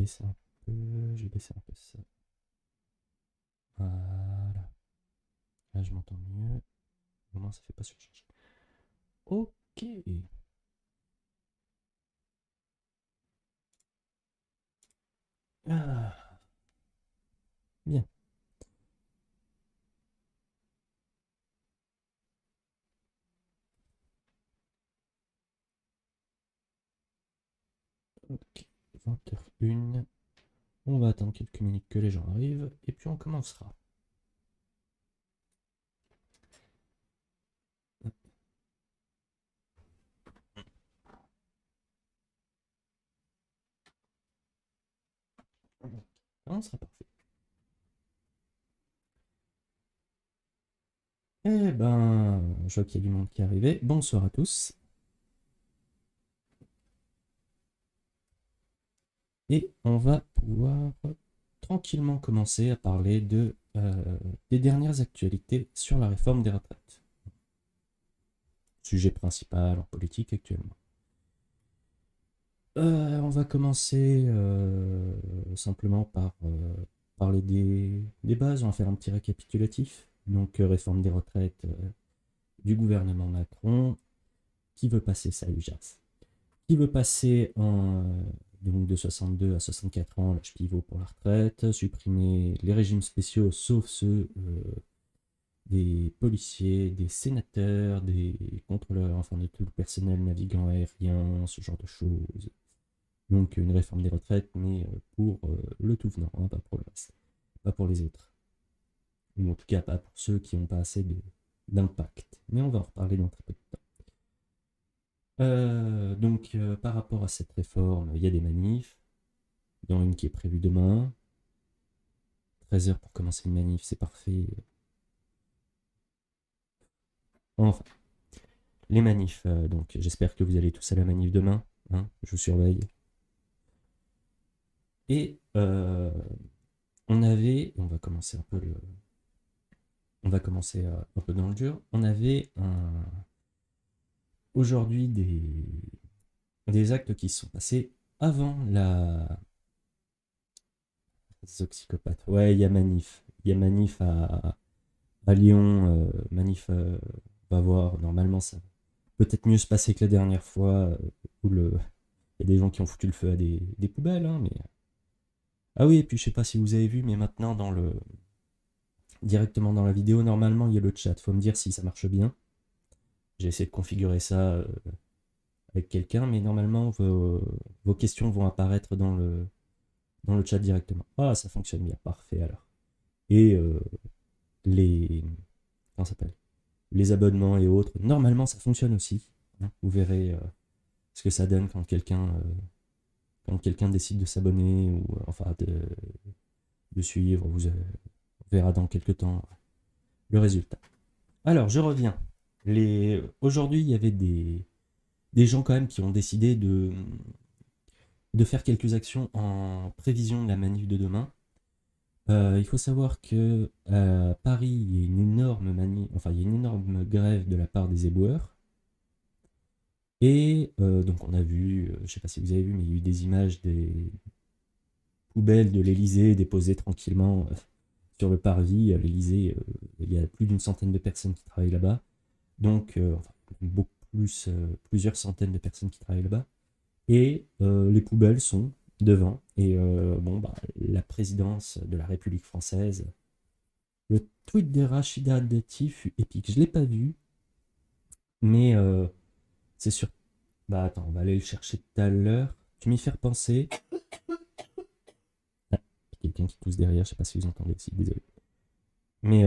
baisser un peu, je vais baisser un peu ça. Voilà. Là, je m'entends mieux. Au moins, ça fait pas surcharge. Ok. Ah, bien. Ok. 20h01. On va attendre quelques minutes que les gens arrivent et puis on commencera. On sera parfait. Eh ben, je vois qu'il y a du monde qui est arrivé. Bonsoir à tous. Et on va pouvoir tranquillement commencer à parler des dernières actualités sur la réforme des retraites. Sujet principal en politique actuellement. On va commencer simplement par parler des bases. On va faire un petit récapitulatif. Donc, réforme des retraites du gouvernement Macron, qui veut passer ça, UJAS, qui veut passer donc de 62 à 64 ans l'âge pivot pour la retraite, supprimer les régimes spéciaux sauf ceux des policiers, des sénateurs, des contrôleurs, enfin de tout le personnel navigant aérien, ce genre de choses. Donc une réforme des retraites, mais pour le tout venant, hein, pas pour le reste, pas pour les autres. Ou en tout cas pas pour ceux qui n'ont pas assez d'impact. Mais on va en reparler dans très peu de temps. Donc par rapport à cette réforme, il y a des manifs, dont une qui est prévue demain. 13h pour commencer une manif, c'est parfait. Enfin, les manifs, donc j'espère que vous allez tous à la manif demain, hein, je vous surveille. Et on va commencer un peu un peu dans le dur. On avait aujourd'hui des actes qui se sont passés avant la Zoxycopathe. Ouais, il y a manif. Il y a manif à Lyon. Manif, on va voir. Normalement, ça peut-être mieux se passer que la dernière fois où il y a des gens qui ont foutu le feu à des poubelles. Hein, mais... Ah oui, et puis je sais pas si vous avez vu, mais maintenant, directement dans la vidéo, normalement, il y a le chat. Faut me dire si ça marche bien. J'ai essayé de configurer ça avec quelqu'un, mais normalement, vos questions vont apparaître dans le chat directement. Ah, ça fonctionne bien, parfait alors. Et les, comment ça s'appelle, les abonnements et autres, normalement, ça fonctionne aussi. Hein. Vous verrez ce que ça donne quand quelqu'un décide de s'abonner ou enfin de suivre. On verra dans quelques temps le résultat. Alors, je reviens. Aujourd'hui, il y avait des gens quand même qui ont décidé de faire quelques actions en prévision de la manif de demain. Il faut savoir que à Paris, il y a une énorme enfin il y a une énorme grève de la part des éboueurs. Et donc on a vu, je sais pas si vous avez vu, mais il y a eu des images des poubelles de l'Elysée déposées tranquillement sur le parvis. À l'Elysée, il y a plus d'une centaine de personnes qui travaillent là-bas. Donc, enfin, beaucoup plus, plusieurs centaines de personnes qui travaillent là-bas. Et les poubelles sont devant. Et bon, bah, la présidence de la République française, le tweet de Rachida Dati fut épique. Je l'ai pas vu, mais c'est sûr. Bah attends, on va aller le chercher tout à l'heure. Tu m'y fais repenser. Ah, il y a quelqu'un qui pousse derrière, je sais pas si vous entendez aussi, désolé. Mais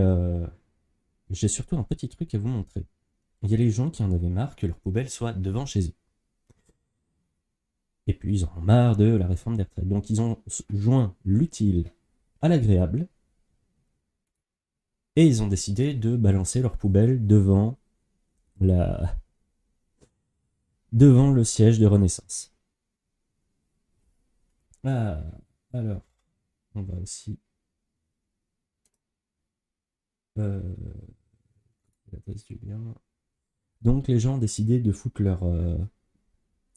j'ai surtout un petit truc à vous montrer. Il y a les gens qui en avaient marre que leur poubelle soit devant chez eux. Et puis ils en ont marre de la réforme des retraites. Donc ils ont joint l'utile à l'agréable et ils ont décidé de balancer leur poubelle la... devant le siège de Renaissance. Ah, alors, on va aussi... Euh, l'adresse du lien. Donc les gens ont décidé de foutre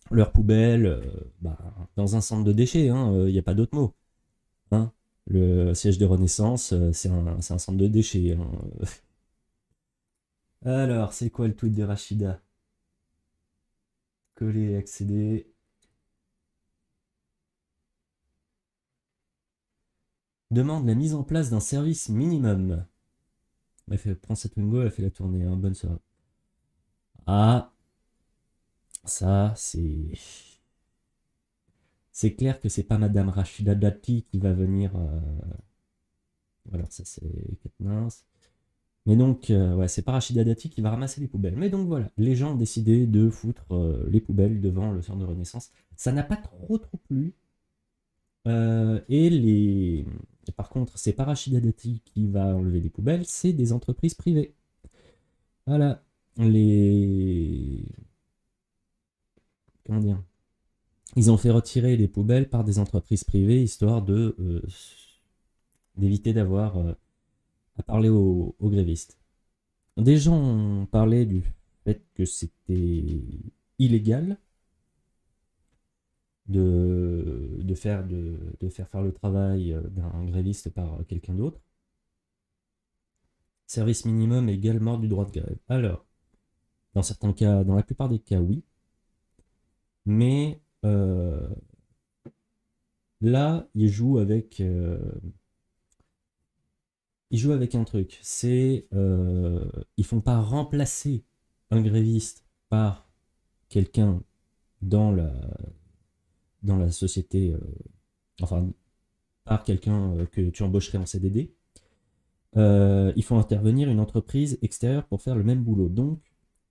leurs poubelles bah, dans un centre de déchets, il n'y a pas d'autre mot. Hein. Le siège de Renaissance, c'est un centre de déchets. Hein. Alors, c'est quoi le tweet de Rachida? Coller, accéder. Demande la mise en place d'un service minimum. Elle fait, prends cette Twingo, elle fait la tournée. Hein, bonne soirée. Ah, ça, c'est. C'est clair que c'est pas Madame Rachida Dati qui va venir. Voilà, ça c'est Katniss. Mais donc, ouais, c'est pas Rachida Dati qui va ramasser les poubelles. Mais donc voilà, les gens ont décidé de foutre les poubelles devant le centre de Renaissance. Ça n'a pas trop plu. Et les. Et par contre, c'est pas Rachida Dati qui va enlever les poubelles, c'est des entreprises privées. Voilà. Les. Comment dire? Ils ont fait retirer les poubelles par des entreprises privées histoire de d'éviter d'avoir à parler aux grévistes. Des gens ont parlé du fait que c'était illégal de faire le travail d'un gréviste par quelqu'un d'autre. Service minimum égale mort du droit de grève. Alors, dans certains cas, dans la plupart des cas, oui. Mais là, ils jouent avec un truc. C'est ils font pas remplacer un gréviste par quelqu'un dans la dans la société, enfin par quelqu'un que tu embaucherais en CDD. Il faut intervenir une entreprise extérieure pour faire le même boulot. Donc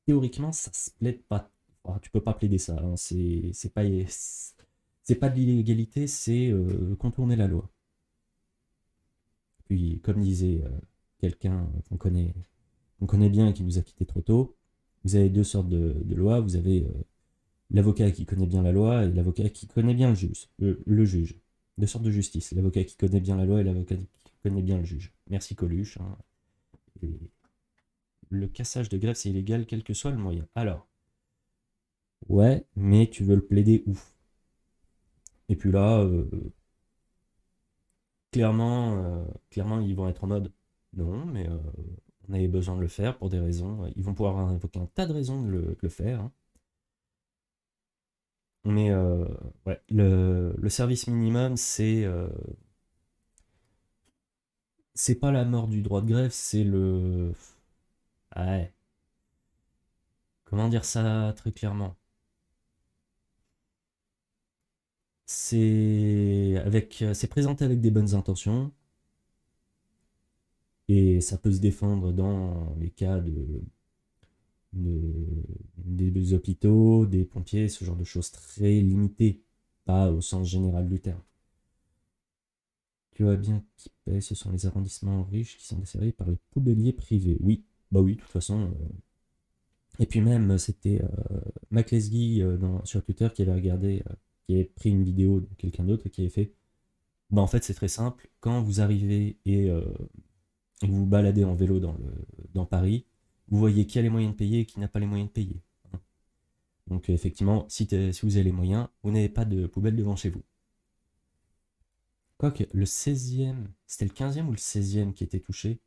théoriquement, ça se plaide pas. Oh, tu peux pas plaider ça. Hein. C'est pas de l'illégalité, c'est contourner la loi. Puis, comme disait quelqu'un qu'on connaît bien et qui nous a quittés trop tôt, vous avez deux sortes de lois. Vous avez l'avocat qui connaît bien la loi et l'avocat qui connaît bien le juge. Deux sortes de justice. L'avocat qui connaît bien la loi et l'avocat qui connaît bien le juge. Merci Coluche. Hein. Et le cassage de grève, c'est illégal, quel que soit le moyen. Alors, ouais, mais tu veux le plaider où? Et puis là, clairement, ils vont être en mode non, mais on avait besoin de le faire pour des raisons. Ils vont pouvoir invoquer un tas de raisons de le faire. Hein. Mais ouais, le service minimum, c'est pas la mort du droit de grève, c'est le. Ouais, comment dire ça très clairement? C'est présenté avec des bonnes intentions et ça peut se défendre dans les cas des hôpitaux, des pompiers, ce genre de choses très limitées, pas au sens général du terme. Tu vois bien qui paie, ce sont les arrondissements riches qui sont desservis par les poubelliers privés. Oui, bah oui, de toute façon. Et puis même, c'était McLesguy sur Twitter qui avait regardé, qui avait pris une vidéo de quelqu'un d'autre et qui avait fait. Bah en fait, c'est très simple. Quand vous arrivez et vous vous baladez en vélo dans Paris, vous voyez qui a les moyens de payer et qui n'a pas les moyens de payer. Hein. Donc effectivement, si vous avez les moyens, vous n'avez pas de poubelle devant chez vous. Quoique, le 16e, c'était le 15e ou le 16e qui était touché.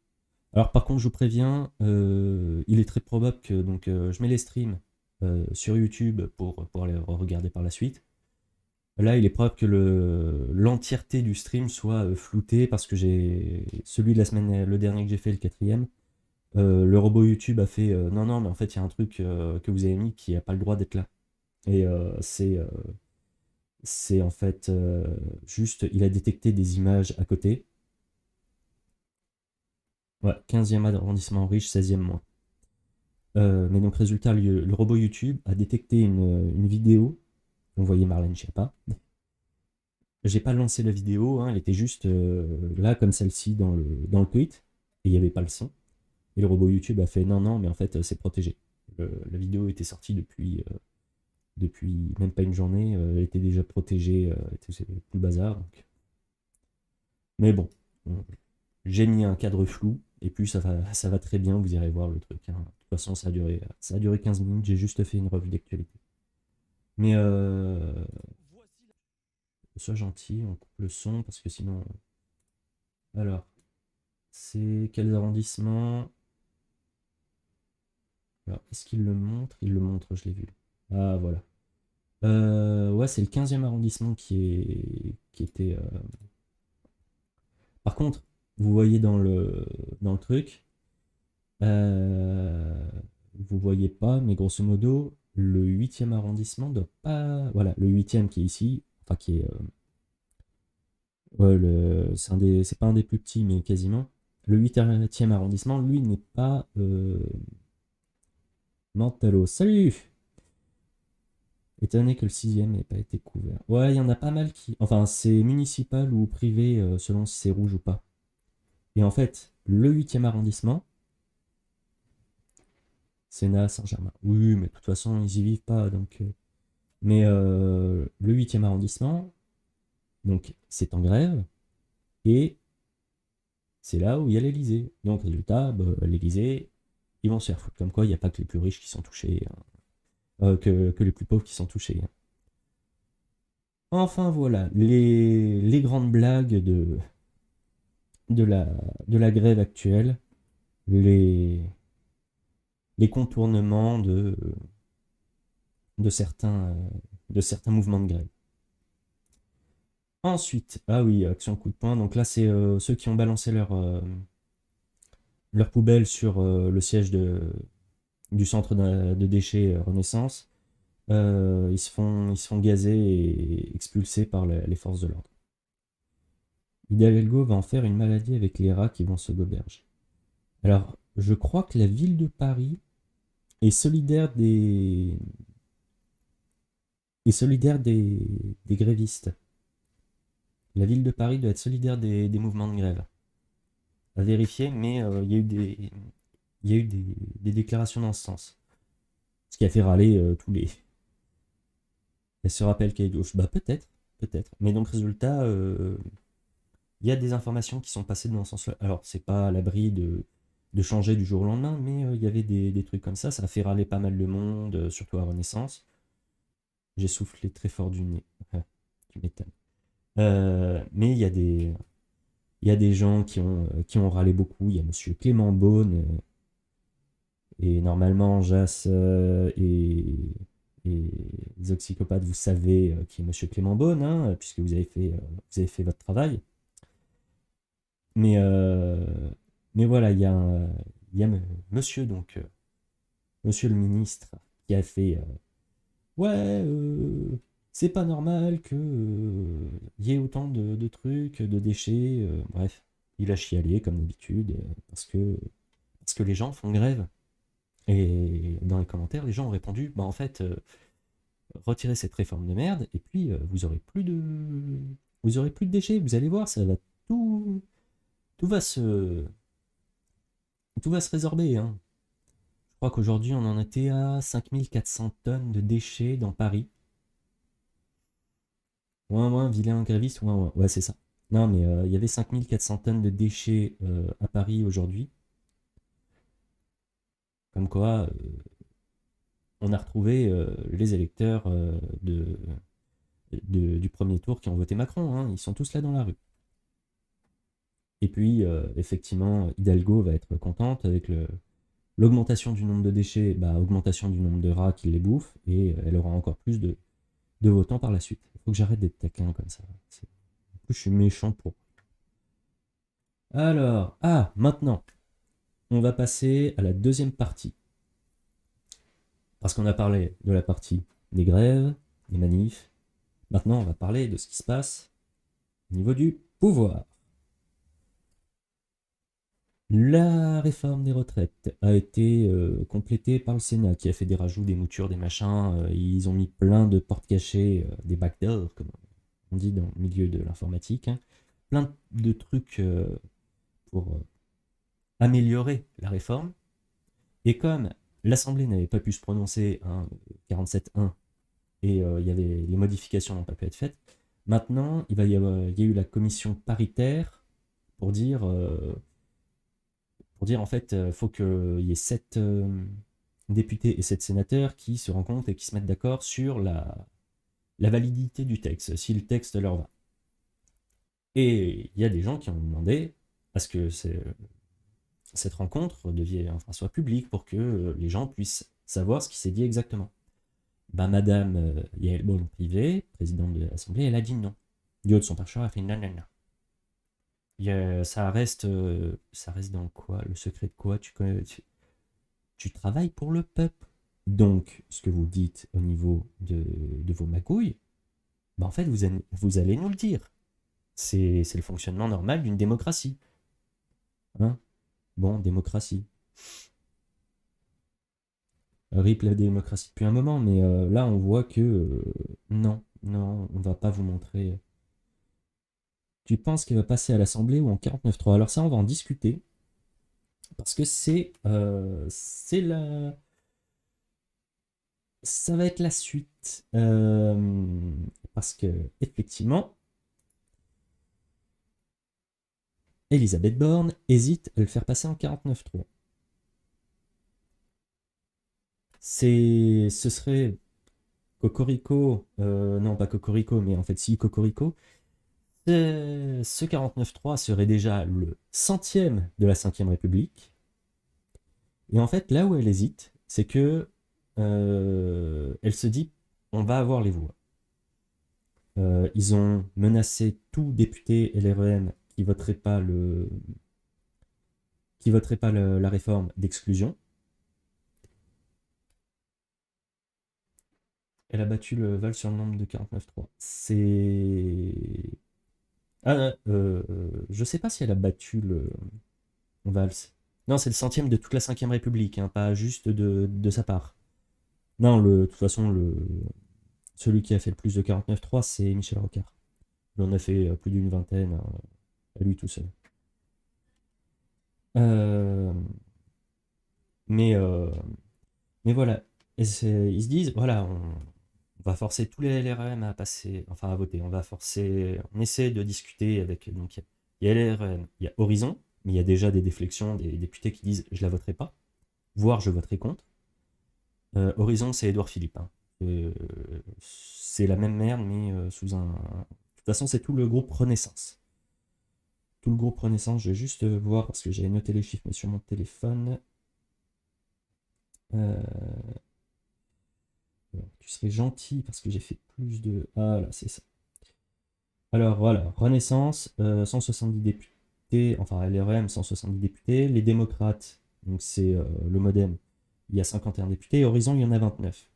Alors par contre, je vous préviens, il est très probable que donc, je mets les streams sur YouTube pour les regarder par la suite. Là, il est probable que l'entièreté du stream soit floutée parce que j'ai celui de la semaine, le dernier que j'ai fait, le quatrième. Le robot YouTube a fait non, non, mais en fait, il y a un truc que vous avez mis qui n'a pas le droit d'être là. Et c'est en fait juste, il a détecté des images à côté. Ouais, 15e arrondissement riche, 16e moins. Mais donc, résultat, le robot YouTube a détecté une vidéo. On voyait Marlène Schiappa. J'ai pas lancé la vidéo, hein, elle était juste là, comme celle-ci, dans le tweet. Et il n'y avait pas le son. Et le robot YouTube a fait non, non, mais en fait, c'est protégé. La vidéo était sortie depuis même pas une journée. Elle était déjà protégée. C'est tout le bazar. Donc. Mais bon, j'ai mis un cadre flou. Et puis, ça va très bien. Vous irez voir le truc. Hein. De toute façon, ça a duré 15 minutes. J'ai juste fait une revue d'actualité. Mais sois gentil, on coupe le son parce que sinon. Alors, c'est quels arrondissements? Alors, est-ce qu'il le montre? Il le montre, je l'ai vu. Ah, voilà. Ouais, c'est le 15e arrondissement qui était. Par contre, vous voyez dans le truc, euh, vous voyez pas, mais grosso modo, le 8e arrondissement doit pas. Voilà, le 8e qui est ici, enfin qui est. Ouais, c'est pas un des plus petits, mais quasiment. Le 8e arrondissement, lui, n'est pas. Mentalo. Salut! Étonné que le 6e n'ait pas été couvert. Ouais, il y en a pas mal qui. Enfin, c'est municipal ou privé, selon si c'est rouge ou pas. Et en fait, le 8e arrondissement, Sénat, Saint-Germain. Oui, mais de toute façon, ils y vivent pas. Donc, mais le 8e arrondissement, donc, c'est en grève. Et c'est là où il y a l'Elysée. Donc, résultat, bah, l'Elysée, ils vont se faire foutre. Comme quoi, il n'y a pas que les plus riches qui sont touchés, hein. Que les plus pauvres qui sont touchés, hein. Enfin, voilà, les grandes blagues de la, de la grève actuelle, les, les contournements de certains, euh, de certains mouvements de grève. Ensuite, ah oui, action coup de poing. Donc là, c'est ceux qui ont balancé leur poubelle sur le siège du centre de déchets Renaissance. Ils se font gazer et expulser par les forces de l'ordre. Hidalgo va en faire une maladie avec les rats qui vont se goberger. Alors, je crois que la ville de Paris est solidaire des grévistes. La ville de Paris doit être solidaire des mouvements de grève. À vérifier, mais il y a eu des déclarations dans ce sens. Ce qui a fait râler tous les. Elle se rappelle qu'elle est gauche. Bah peut-être, peut-être. Mais donc résultat, il y a des informations qui sont passées dans ce sens-là. Alors c'est pas à l'abri de changer du jour au lendemain, mais il y avait des trucs comme ça. Ça a fait râler pas mal de monde, surtout à Renaissance. J'ai soufflé très fort du nez. Ouais, tu m'étonnes. Mais il y a des gens qui ont râlé beaucoup. Il y a monsieur Clément Beaune, et normalement, Jas et les Oxycopathes, vous savez qui est monsieur Clément Beaune, hein, puisque vous avez fait votre travail. Mais, euh, mais voilà, il y a monsieur, donc, monsieur le ministre, qui a fait ouais, c'est pas normal que y ait autant de trucs, de déchets. Bref, il a chialé comme d'habitude parce que les gens font grève. Et dans les commentaires, les gens ont répondu bah en fait, retirez cette réforme de merde et puis vous aurez plus de déchets. Vous allez voir, ça va tout tout va se tout va se résorber, hein. Je crois qu'aujourd'hui on en était à 5400 tonnes de déchets dans Paris. Ouin ouin, vilain gréviste, ouin ouin. Ouais, c'est ça. Non, mais il y avait 5400 tonnes de déchets à Paris aujourd'hui. Comme quoi, on a retrouvé les électeurs du premier tour qui ont voté Macron, hein. Ils sont tous là dans la rue. Et puis, effectivement, Hidalgo va être contente avec l'augmentation du nombre de déchets, bah, augmentation du nombre de rats qui les bouffent, et elle aura encore plus de votants par la suite. Il faut que j'arrête d'être taquin comme ça. En plus, je suis méchant pour. Alors, maintenant, on va passer à la deuxième partie. Parce qu'on a parlé de la partie des grèves, des manifs. Maintenant, on va parler de ce qui se passe au niveau du pouvoir. La réforme des retraites a été complétée par le Sénat qui a fait des rajouts, des moutures, des machins. Ils ont mis plein de portes cachées, des backdoors, comme on dit dans le milieu de l'informatique, hein. Plein de trucs pour améliorer la réforme. Et comme l'Assemblée n'avait pas pu se prononcer, hein, 47.1, et il y avait les modifications n'ont pas pu être faites, maintenant il y a eu la commission paritaire pour dire en fait, faut qu'il y ait 7 députés et 7 sénateurs qui se rencontrent et qui se mettent d'accord sur la validité du texte, si le texte leur va. Et il y a des gens qui ont demandé à ce que cette rencontre soit publique pour que les gens puissent savoir ce qui s'est dit exactement. Madame Yael Braun-Pivet, présidente de l'Assemblée, elle a dit non. Du haut de son perchoir, elle a fait non, non, non. Ça reste dans quoi? Le secret de quoi? Tu travailles pour le peuple. Donc, ce que vous dites au niveau de vos magouilles, en fait, vous allez nous le dire. C'est le fonctionnement normal d'une démocratie. Hein? Bon, démocratie. RIP la démocratie depuis un moment, mais là, on voit que non, non, on va pas vous montrer. Tu penses qu'elle va passer à l'Assemblée ou en 49.3? Alors ça, on va en discuter. Parce que c'est la... Ça va être la suite. Parce que, effectivement, Elisabeth Borne hésite à le faire passer en 49.3. Ce serait Cocorico, non pas Cocorico, mais en fait si Cocorico, ce 49.3 serait déjà le centième de la 5ème République. Et en fait, là où elle hésite, c'est que elle se dit, on va avoir les voix. Ils ont menacé tout député LREM qui voterait pas la réforme d'exclusion. Elle a battu le Val sur le nombre de 49.3. Je sais pas si elle a battu le Valls. Non, c'est le centième de toute la 5ème République, hein, pas juste de sa part. Non, de toute façon, celui qui a fait le plus de 49.3, c'est Michel Rocard. Il en a fait plus d'une vingtaine à lui tout seul. Euh, mais, euh, mais voilà, ils se disent, voilà, on va forcer tous les LREM à passer, enfin à voter. On essaie de discuter avec, donc il y a LREM, il y a Horizon, mais il y a déjà des déflexions, des députés qui disent je la voterai pas, voire je voterai contre. Horizon, c'est Édouard Philippe. Hein. C'est la même merde, mais sous un. De toute façon, c'est tout le groupe Renaissance. Tout le groupe Renaissance, je vais juste voir parce que j'avais noté les chiffres, mais sur mon téléphone. Euh, Tu serais gentil parce que j'ai fait plus de. Ah là, c'est ça. Alors voilà, Renaissance, 170 députés, enfin LRM, 170 députés. Les démocrates, donc c'est le Modem, il y a 51 députés. Horizon, il y en a 29.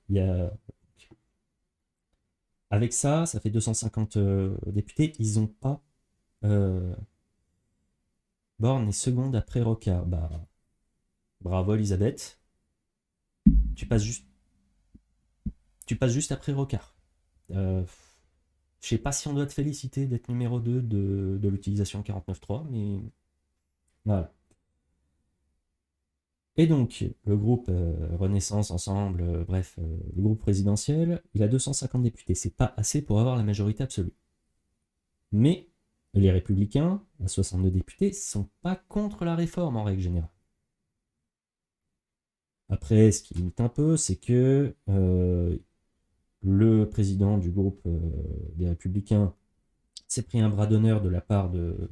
Avec ça, ça fait 250 députés. Ils n'ont pas. Euh... Borne est seconde après Rocard. Bravo Elisabeth. Tu passes juste, tu passes juste après Rocard. Je sais pas si on doit te féliciter d'être numéro 2 de l'utilisation 49.3, mais voilà. Et donc, le groupe Renaissance Ensemble, bref, le groupe présidentiel, il a 250 députés. C'est pas assez pour avoir la majorité absolue. Mais les Républicains, à 62 députés, sont pas contre la réforme en règle générale. Après, ce qui limite un peu, c'est que le président du groupe des Républicains s'est pris un bras d'honneur de la part de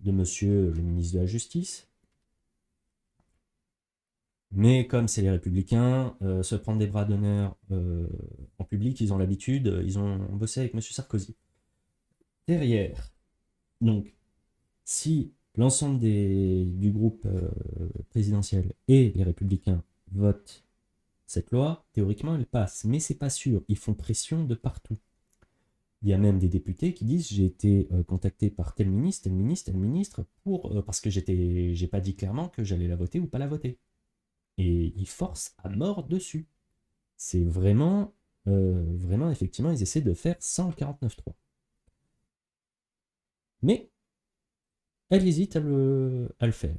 monsieur le ministre de la Justice. Mais comme c'est les Républicains, se prendre des bras d'honneur en public, ils ont l'habitude, ils ont bossé avec monsieur Sarkozy. Derrière, donc, si l'ensemble du groupe présidentiel et les Républicains votent cette loi, théoriquement, elle passe. Mais c'est pas sûr. Ils font pression de partout. Il y a même des députés qui disent j'ai été contacté par tel ministre, tel ministre, tel ministre parce que j'ai pas dit clairement que j'allais la voter ou pas la voter. Et ils forcent à mort dessus. C'est vraiment, vraiment effectivement, ils essaient de faire sans le 49.3. Mais elle hésite à le faire.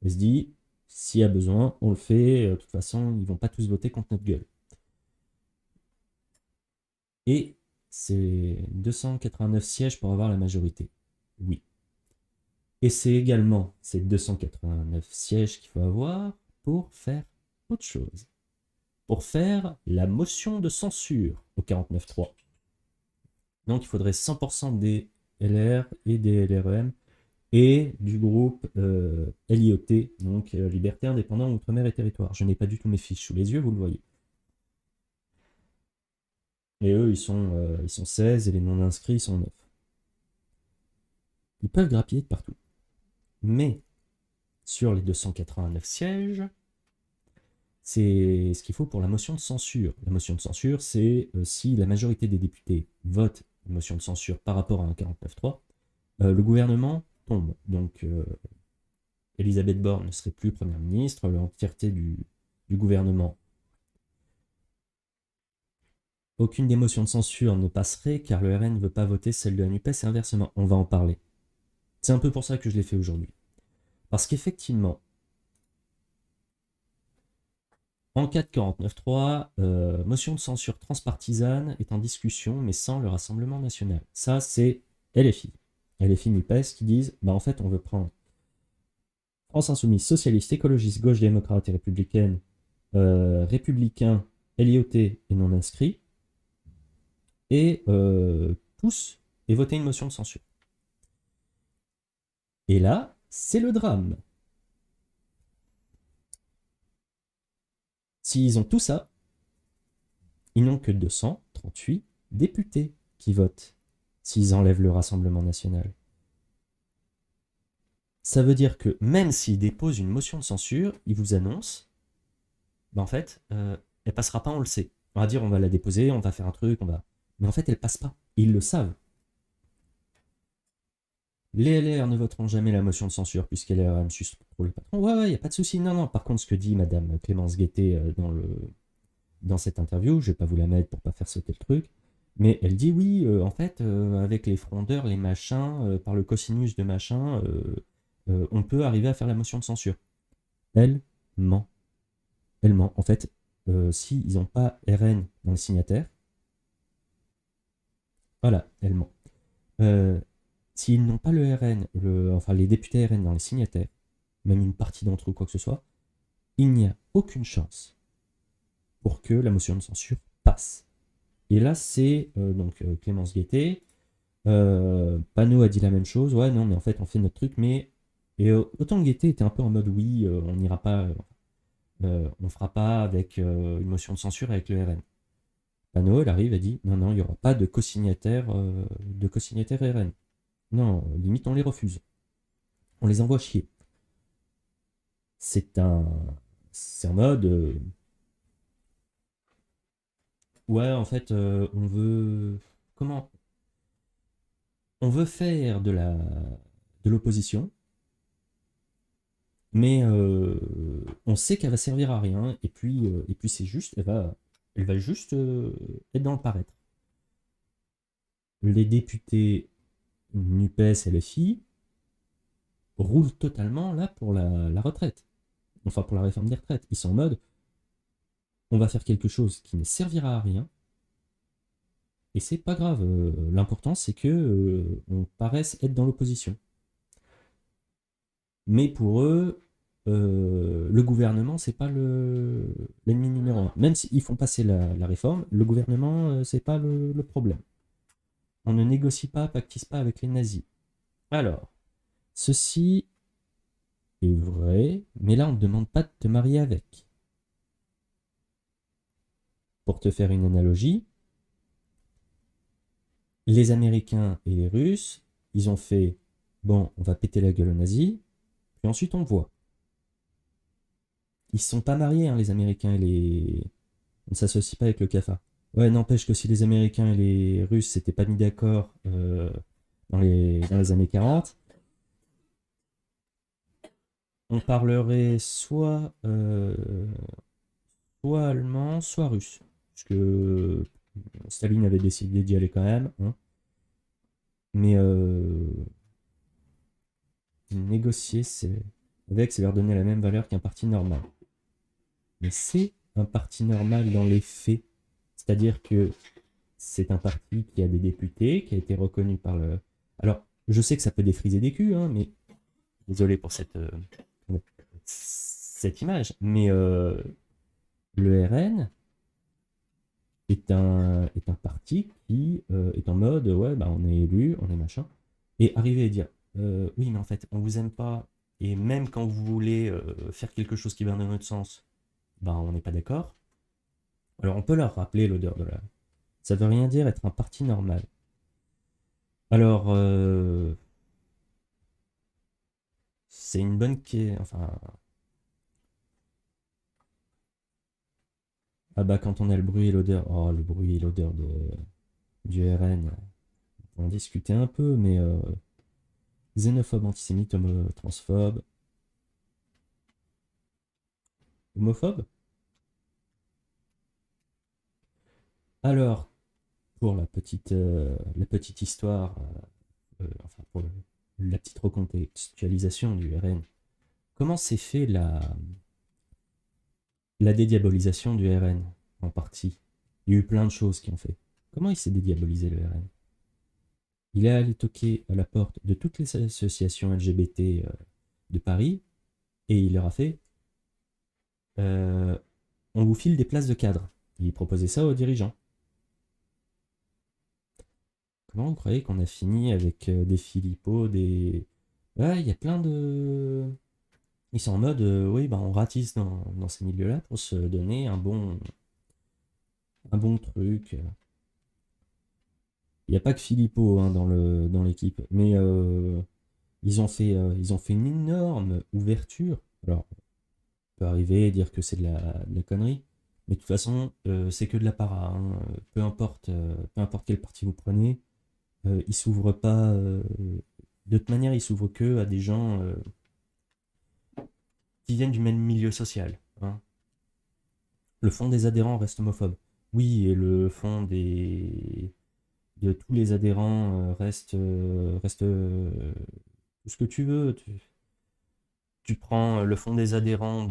Elle se dit s'il y a besoin, on le fait. De toute façon, ils vont pas tous voter contre notre gueule. Et c'est 289 sièges pour avoir la majorité. Oui. Et c'est également ces 289 sièges qu'il faut avoir pour faire autre chose. Pour faire la motion de censure au 49.3. Donc il faudrait 100% des LR et des LREM et du groupe LIOT, donc Liberté, Indépendant, Outre-mer et Territoire. Je n'ai pas du tout mes fiches sous les yeux, vous le voyez. Et eux, ils sont 16 et les non-inscrits, ils sont 9. Ils peuvent grappiller de partout. Mais sur les 289 sièges, c'est ce qu'il faut pour la motion de censure. La motion de censure, c'est si la majorité des députés votent une motion de censure par rapport à un 49.3, le gouvernement tombe. Donc, Elisabeth Borne ne serait plus Première ministre, l'entièreté du gouvernement. Aucune des motions de censure ne passerait car le RN ne veut pas voter celle de la NUPES et inversement. On va en parler. C'est un peu pour ça que je l'ai fait aujourd'hui. Parce qu'effectivement, en cas de 49.3, motion de censure transpartisane est en discussion, mais sans le Rassemblement national. Ça, c'est LFI. LFI NUPES qui disent, en fait, on veut prendre France Insoumise, Socialiste, Écologiste, Gauche démocrate et républicaine, Républicains, LIOT et non inscrits, et tous, et voter une motion de censure. Et là, c'est le drame. S'ils ont tout ça, ils n'ont que 238 députés qui votent s'ils enlèvent le Rassemblement national. Ça veut dire que même s'ils déposent une motion de censure, ils vous annoncent, en fait, elle passera pas, on le sait. On va dire, on va la déposer, on va faire un truc, mais en fait, elle passe pas. Ils le savent. Les LR ne voteront jamais la motion de censure puisqu'elle est un suce pour le patron. Ouais, y a pas de souci. Non. Par contre, ce que dit Madame Clémence Guettet dans cette interview, je vais pas vous la mettre pour pas faire sauter le truc, mais elle dit oui, en fait, avec les frondeurs, les machins, par le cosinus de machin, on peut arriver à faire la motion de censure. Elle ment. Elle ment. En fait, si ils n'ont pas RN dans les signataires, voilà, elle ment. S'ils n'ont pas le RN, enfin les députés RN dans les signataires, même une partie d'entre eux, quoi que ce soit, il n'y a aucune chance pour que la motion de censure passe. Et là, c'est donc Clémence Guettet. Panot a dit la même chose. Ouais, non, mais en fait, on fait notre truc, mais. Et autant Guettet était un peu en mode oui, on n'ira pas. On fera pas avec une motion de censure avec le RN. Panot, elle arrive et dit non, il n'y aura pas de co-signataire RN. Non, limite, on les refuse. On les envoie chier. C'est en mode. Ouais, en fait, on veut. Comment? On veut faire de l'opposition, mais on sait qu'elle va servir à rien, et puis c'est juste, elle va juste être dans le paraître. Les députés NUPES et LFI roulent totalement là pour la retraite. Enfin, pour la réforme des retraites. Ils sont en mode, on va faire quelque chose qui ne servira à rien, et c'est pas grave. L'important, c'est que on paraisse être dans l'opposition. Mais pour eux, le gouvernement, c'est pas l'ennemi numéro un. Même s'ils font passer la réforme, le gouvernement, c'est pas le problème. On ne négocie pas, pactise pas avec les nazis. Alors, ceci est vrai, mais là, on ne demande pas de te marier avec. Pour te faire une analogie, les Américains et les Russes, ils ont fait bon, on va péter la gueule aux nazis, puis ensuite on voit. Ils se sont pas mariés, hein, les Américains et les. On ne s'associe pas avec le CAFA. Ouais, n'empêche que si les Américains et les Russes s'étaient pas mis d'accord dans les années 40, on parlerait soit allemand, soit russe. Parce que Staline avait décidé d'y aller quand même. Hein. Mais négocier avec, c'est leur donner la même valeur qu'un parti normal. Mais c'est un parti normal dans les faits. C'est-à-dire que c'est un parti qui a des députés, qui a été reconnu par le... Alors, je sais que ça peut défriser des culs, hein, mais... Désolé pour cette image, mais Le RN est un parti qui est en mode ouais, bah, on est élu, on est machin. Et arriver à dire oui, mais en fait, on vous aime pas, et même quand vous voulez faire quelque chose qui va dans notre sens, bah, on n'est pas d'accord. Alors on peut leur rappeler l'odeur de la. Ça veut rien dire être un parti normal. Alors, c'est une bonne. Enfin. Ah bah, quand on a le bruit et l'odeur. Oh, le bruit et l'odeur du RN. On discutait un peu, mais xénophobe, antisémite, transphobe, homophobe. Alors, pour la petite histoire, enfin pour la petite recontextualisation du RN, comment s'est fait la dédiabolisation du RN en partie? Il y a eu plein de choses qui ont fait. Comment il s'est dédiabolisé le RN? Il est allé toquer à la porte de toutes les associations LGBT de Paris et il leur a fait on vous file des places de cadre. Il proposait ça aux dirigeants. Comment vous croyez qu'on a fini avec des Philippot, des. Ouais, il y a plein de. Ils sont en mode, oui, bah, on ratisse dans ces milieux-là pour se donner un bon truc. Il n'y a pas que Philippot hein, dans l'équipe, mais ils ont fait une énorme ouverture. Alors, on peut arriver et dire que c'est de la connerie, mais de toute façon, c'est que de la para. Hein. Peu importe quel parti vous prenez, il s'ouvre pas. De toute manière, il s'ouvre que à des gens qui viennent du même milieu social. Hein. Le fond des adhérents reste homophobe. Oui, et le fond de tous les adhérents reste tout ce que tu veux. Tu prends le fond des adhérents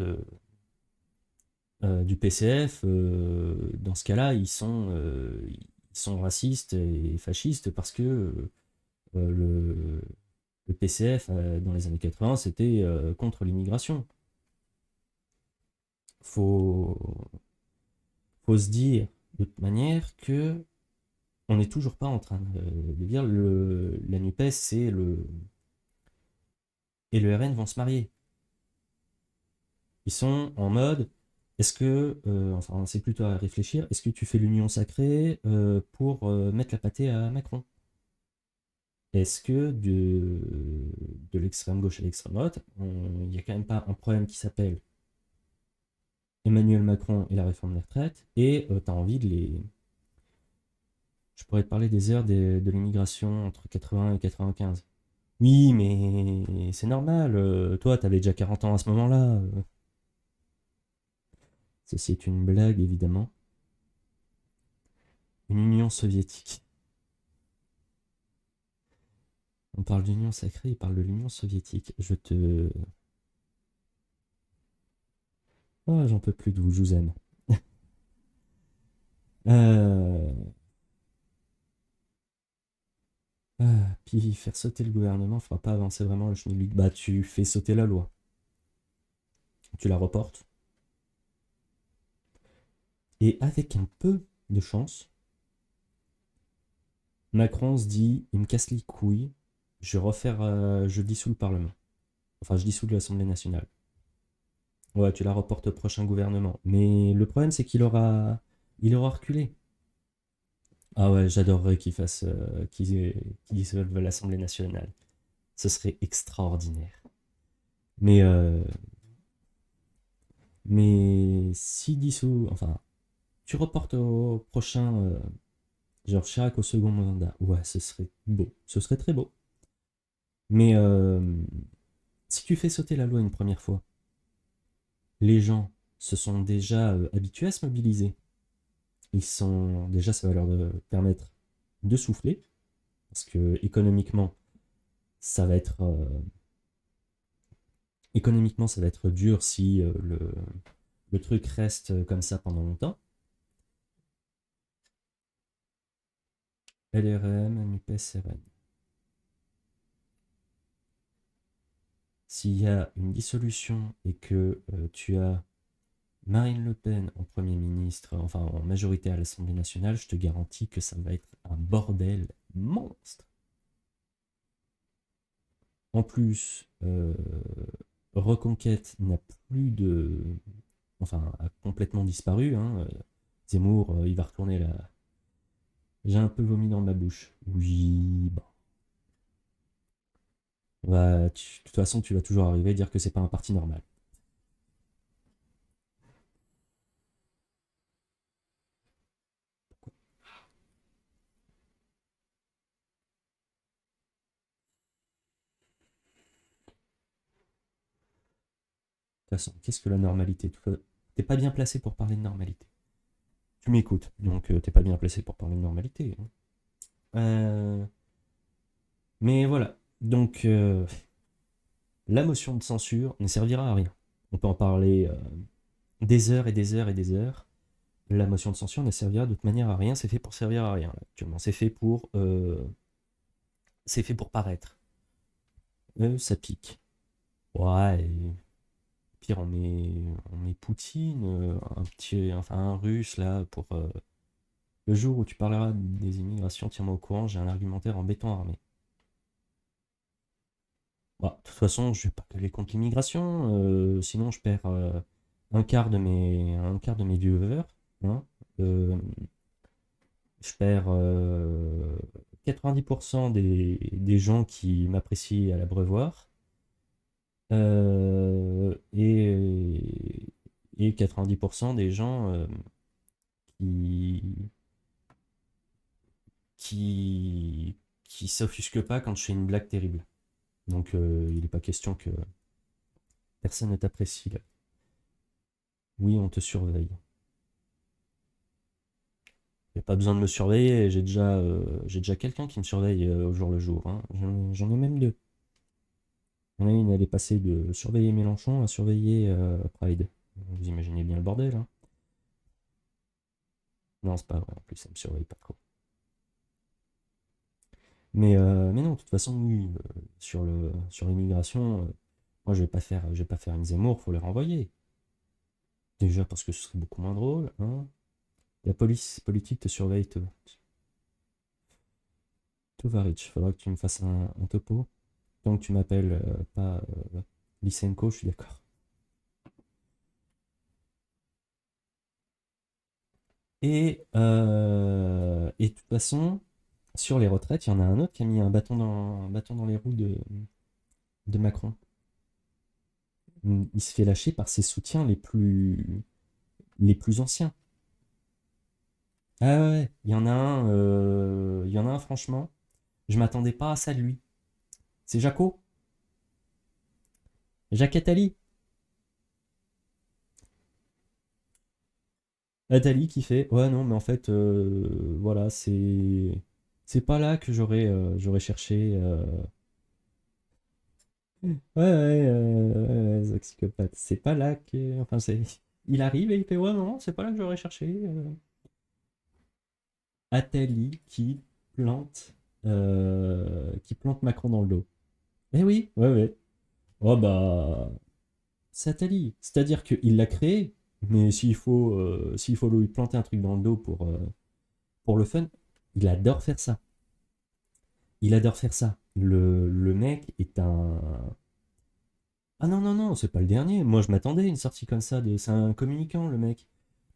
du PCF, dans ce cas-là, ils sont racistes et fascistes parce que le PCF, dans les années 80, c'était contre l'immigration. Faut, faut se dire de toute manière que on n'est toujours pas en train de dire la NUPES et le RN vont se marier. Ils sont en mode, est-ce que, enfin c'est plutôt à réfléchir, est-ce que tu fais l'union sacrée pour mettre la pâtée à Macron? Est-ce que de l'extrême gauche à l'extrême droite, il n'y a quand même pas un problème qui s'appelle Emmanuel Macron et la réforme des retraites, et tu as envie de les. Je pourrais te parler des heures de l'immigration entre 80 et 95. Oui, mais c'est normal. Toi, t'avais déjà 40 ans à ce moment-là. Ceci est une blague, évidemment. Une union soviétique. On parle d'union sacrée, il parle de l'union soviétique. Oh, j'en peux plus de vous, je vous aime. Euh, puis faire sauter le gouvernement fera pas avancer vraiment le schmilblick. Bah, tu fais sauter la loi. Tu la reportes. Et avec un peu de chance, Macron se dit, il me casse les couilles, je dissous le Parlement. Enfin, je dissous l'Assemblée nationale. Ouais, tu la reportes au prochain gouvernement. Mais le problème, c'est il aura reculé. Ah ouais, j'adorerais qu'il dissolve l'Assemblée nationale. Ce serait extraordinaire. Mais, si dissout, enfin, tu reportes au prochain, genre Chirac au second mandat. Ouais, ce serait beau. Ce serait très beau. Mais si tu fais sauter la loi une première fois, les gens se sont déjà habitués à se mobiliser. Déjà, ça va leur permettre de souffler, parce que économiquement, ça va être dur si le truc reste comme ça pendant longtemps. LRM, NUPES, RN. S'il y a une dissolution et que tu as Marine Le Pen en Premier ministre, enfin en majorité à l'Assemblée nationale, je te garantis que ça va être un bordel monstre. En plus, Reconquête n'a plus de... Enfin, a complètement disparu. Hein. Zemmour, il va retourner là. J'ai un peu vomi dans ma bouche. Oui, bon. De toute façon, tu vas toujours arriver à dire que c'est pas un parti normal. De toute façon, qu'est-ce que la normalité? T'es pas bien placé pour parler de normalité. Tu m'écoutes, donc t'es pas bien placé pour parler de normalité. Hein. Euh, mais voilà. Donc, la motion de censure ne servira à rien. On peut en parler des heures et des heures et des heures. La motion de censure ne servira de toute manière à rien. C'est fait pour servir à rien, là, actuellement. C'est fait pour paraître. Ça pique. Ouais, et pire, on met Poutine, enfin un russe, là, pour le jour où tu parleras des immigrations, tiens-moi au courant, j'ai un argumentaire en béton armé. Bah, de toute façon, je vais pas gueuler contre l'immigration, sinon je perds un quart de mes viewers. Hein. Euh, je perds 90% des gens qui m'apprécient à l'abreuvoir. Et 90% des gens qui, qui s'offusquent pas quand je fais une blague terrible. Donc il n'est pas question que personne ne t'apprécie là. Oui, on te surveille. Il n'y a pas besoin de me surveiller, j'ai déjà quelqu'un qui me surveille au jour le jour. Hein. J'en ai même deux. Il y en a une, elle est passée de surveiller Mélenchon à surveiller Pride. Vous imaginez bien le bordel. Hein. Non, c'est pas vrai, en plus, elle me surveille pas trop. Mais non, de toute façon, oui, sur l'immigration, moi je vais pas faire une Zemmour, faut les renvoyer. Déjà parce que ce serait beaucoup moins drôle. Hein. La police politique te surveille, Tovaric. Faudra que tu me fasses un topo. Tant que tu m'appelles pas Lysenko, je suis d'accord. Et de toute façon, sur les retraites, il y en a un autre qui a mis un bâton dans les roues de Macron. Il se fait lâcher par ses soutiens les plus anciens. Ah ouais, ouais, il y en a un, franchement, je m'attendais pas à ça de lui. C'est Jaco, Jacques Attali. Attali qui fait, ouais non, mais en fait, voilà, c'est pas là que j'aurais cherché. Ouais, ouais, ouais, ouais, psychopathe. C'est pas là que, enfin, il arrive et il fait, ouais non, c'est pas là que j'aurais cherché. Attali qui plante Macron dans le dos. Eh oui, ouais, ouais. Oh bah, c'est Attali. C'est-à-dire qu'il l'a créé, mais s'il faut lui planter un truc dans le dos pour le fun, il adore faire ça. Il adore faire ça. Le mec est un... Ah non, non, non, c'est pas le dernier. Moi, je m'attendais à une sortie comme ça. C'est un communicant, le mec.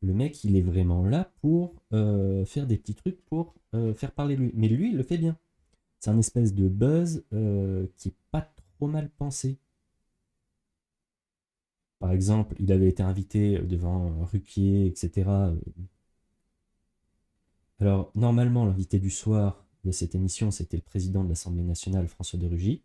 Le mec, il est vraiment là pour faire des petits trucs pour faire parler de lui. Mais lui, il le fait bien. C'est un espèce de buzz qui est pas trop mal pensé. Par exemple, il avait été invité devant Ruquier, etc. Alors, normalement, l'invité du soir de cette émission, c'était le président de l'Assemblée nationale, François de Rugy.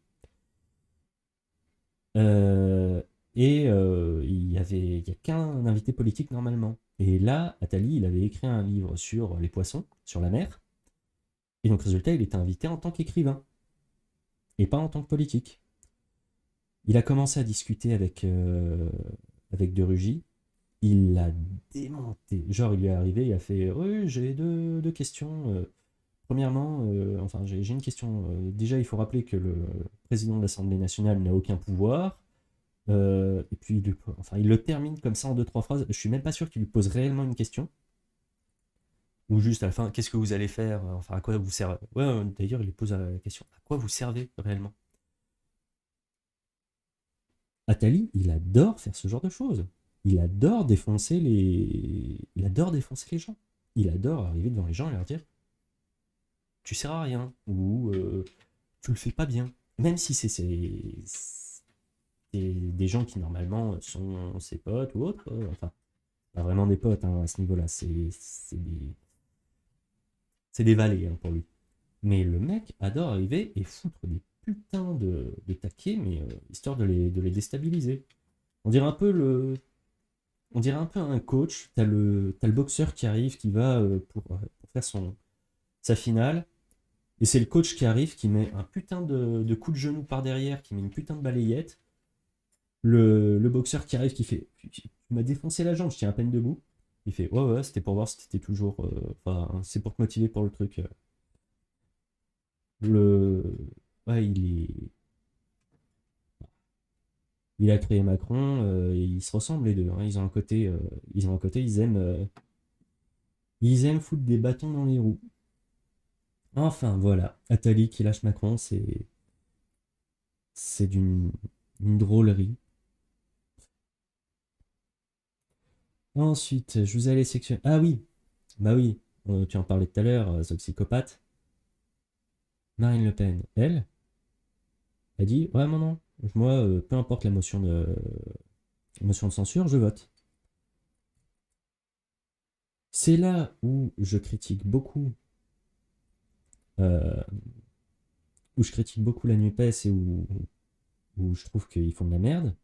Euh, il y a qu'un invité politique normalement. Et là, Attali, il avait écrit un livre sur les poissons, sur la mer. Et donc, résultat, il était invité en tant qu'écrivain et pas en tant que politique. Il a commencé à discuter avec De Rugy. Il l'a démonté. Genre, il lui est arrivé, il a fait, oui, j'ai deux questions. Premièrement, enfin, j'ai une question. Déjà, il faut rappeler que le président de l'Assemblée nationale n'a aucun pouvoir. Et puis, enfin, il le termine comme ça en deux, trois phrases. Je suis même pas sûr qu'il lui pose réellement une question. Ou juste à la fin, qu'est-ce que vous allez faire? Enfin, à quoi vous servez? Ouais, d'ailleurs, il lui pose la question, à quoi vous servez réellement? Attali, il adore faire ce genre de choses. Il adore défoncer les gens. Il adore arriver devant les gens et leur dire, tu sers à rien, ou tu le fais pas bien. Même si c'est des gens qui normalement sont ses potes ou autres, enfin, pas vraiment des potes hein, à ce niveau-là, c'est des valets hein, pour lui. Mais le mec adore arriver et foutre des putains de taquets, mais histoire de les déstabiliser. On dirait un peu on dirait un peu un coach. T'as le boxeur qui arrive, qui va pour faire sa finale. Et c'est le coach qui arrive, qui met un putain de coup de genou par derrière, qui met une putain de balayette. Le boxeur qui arrive, qui fait, tu m'as défoncé la jambe, je tiens à peine debout. Il fait, ouais, ouais, c'était pour voir si t'étais toujours. Enfin, c'est pour te motiver pour le truc. Le. Ouais, il a créé Macron, et ils se ressemblent les deux. Hein. Ils ont un côté, ils aiment foutre des bâtons dans les roues. Enfin, voilà. Attali qui lâche Macron, c'est une drôlerie. Ensuite, je vous allais sectionner. Ah oui, bah oui, tu en parlais tout à l'heure, ce psychopathe. Marine Le Pen, elle, a dit ouais, non, non, moi, peu importe la motion de censure, je vote. C'est là où je critique beaucoup, euh, la NUPES et où je trouve qu'ils font de la merde.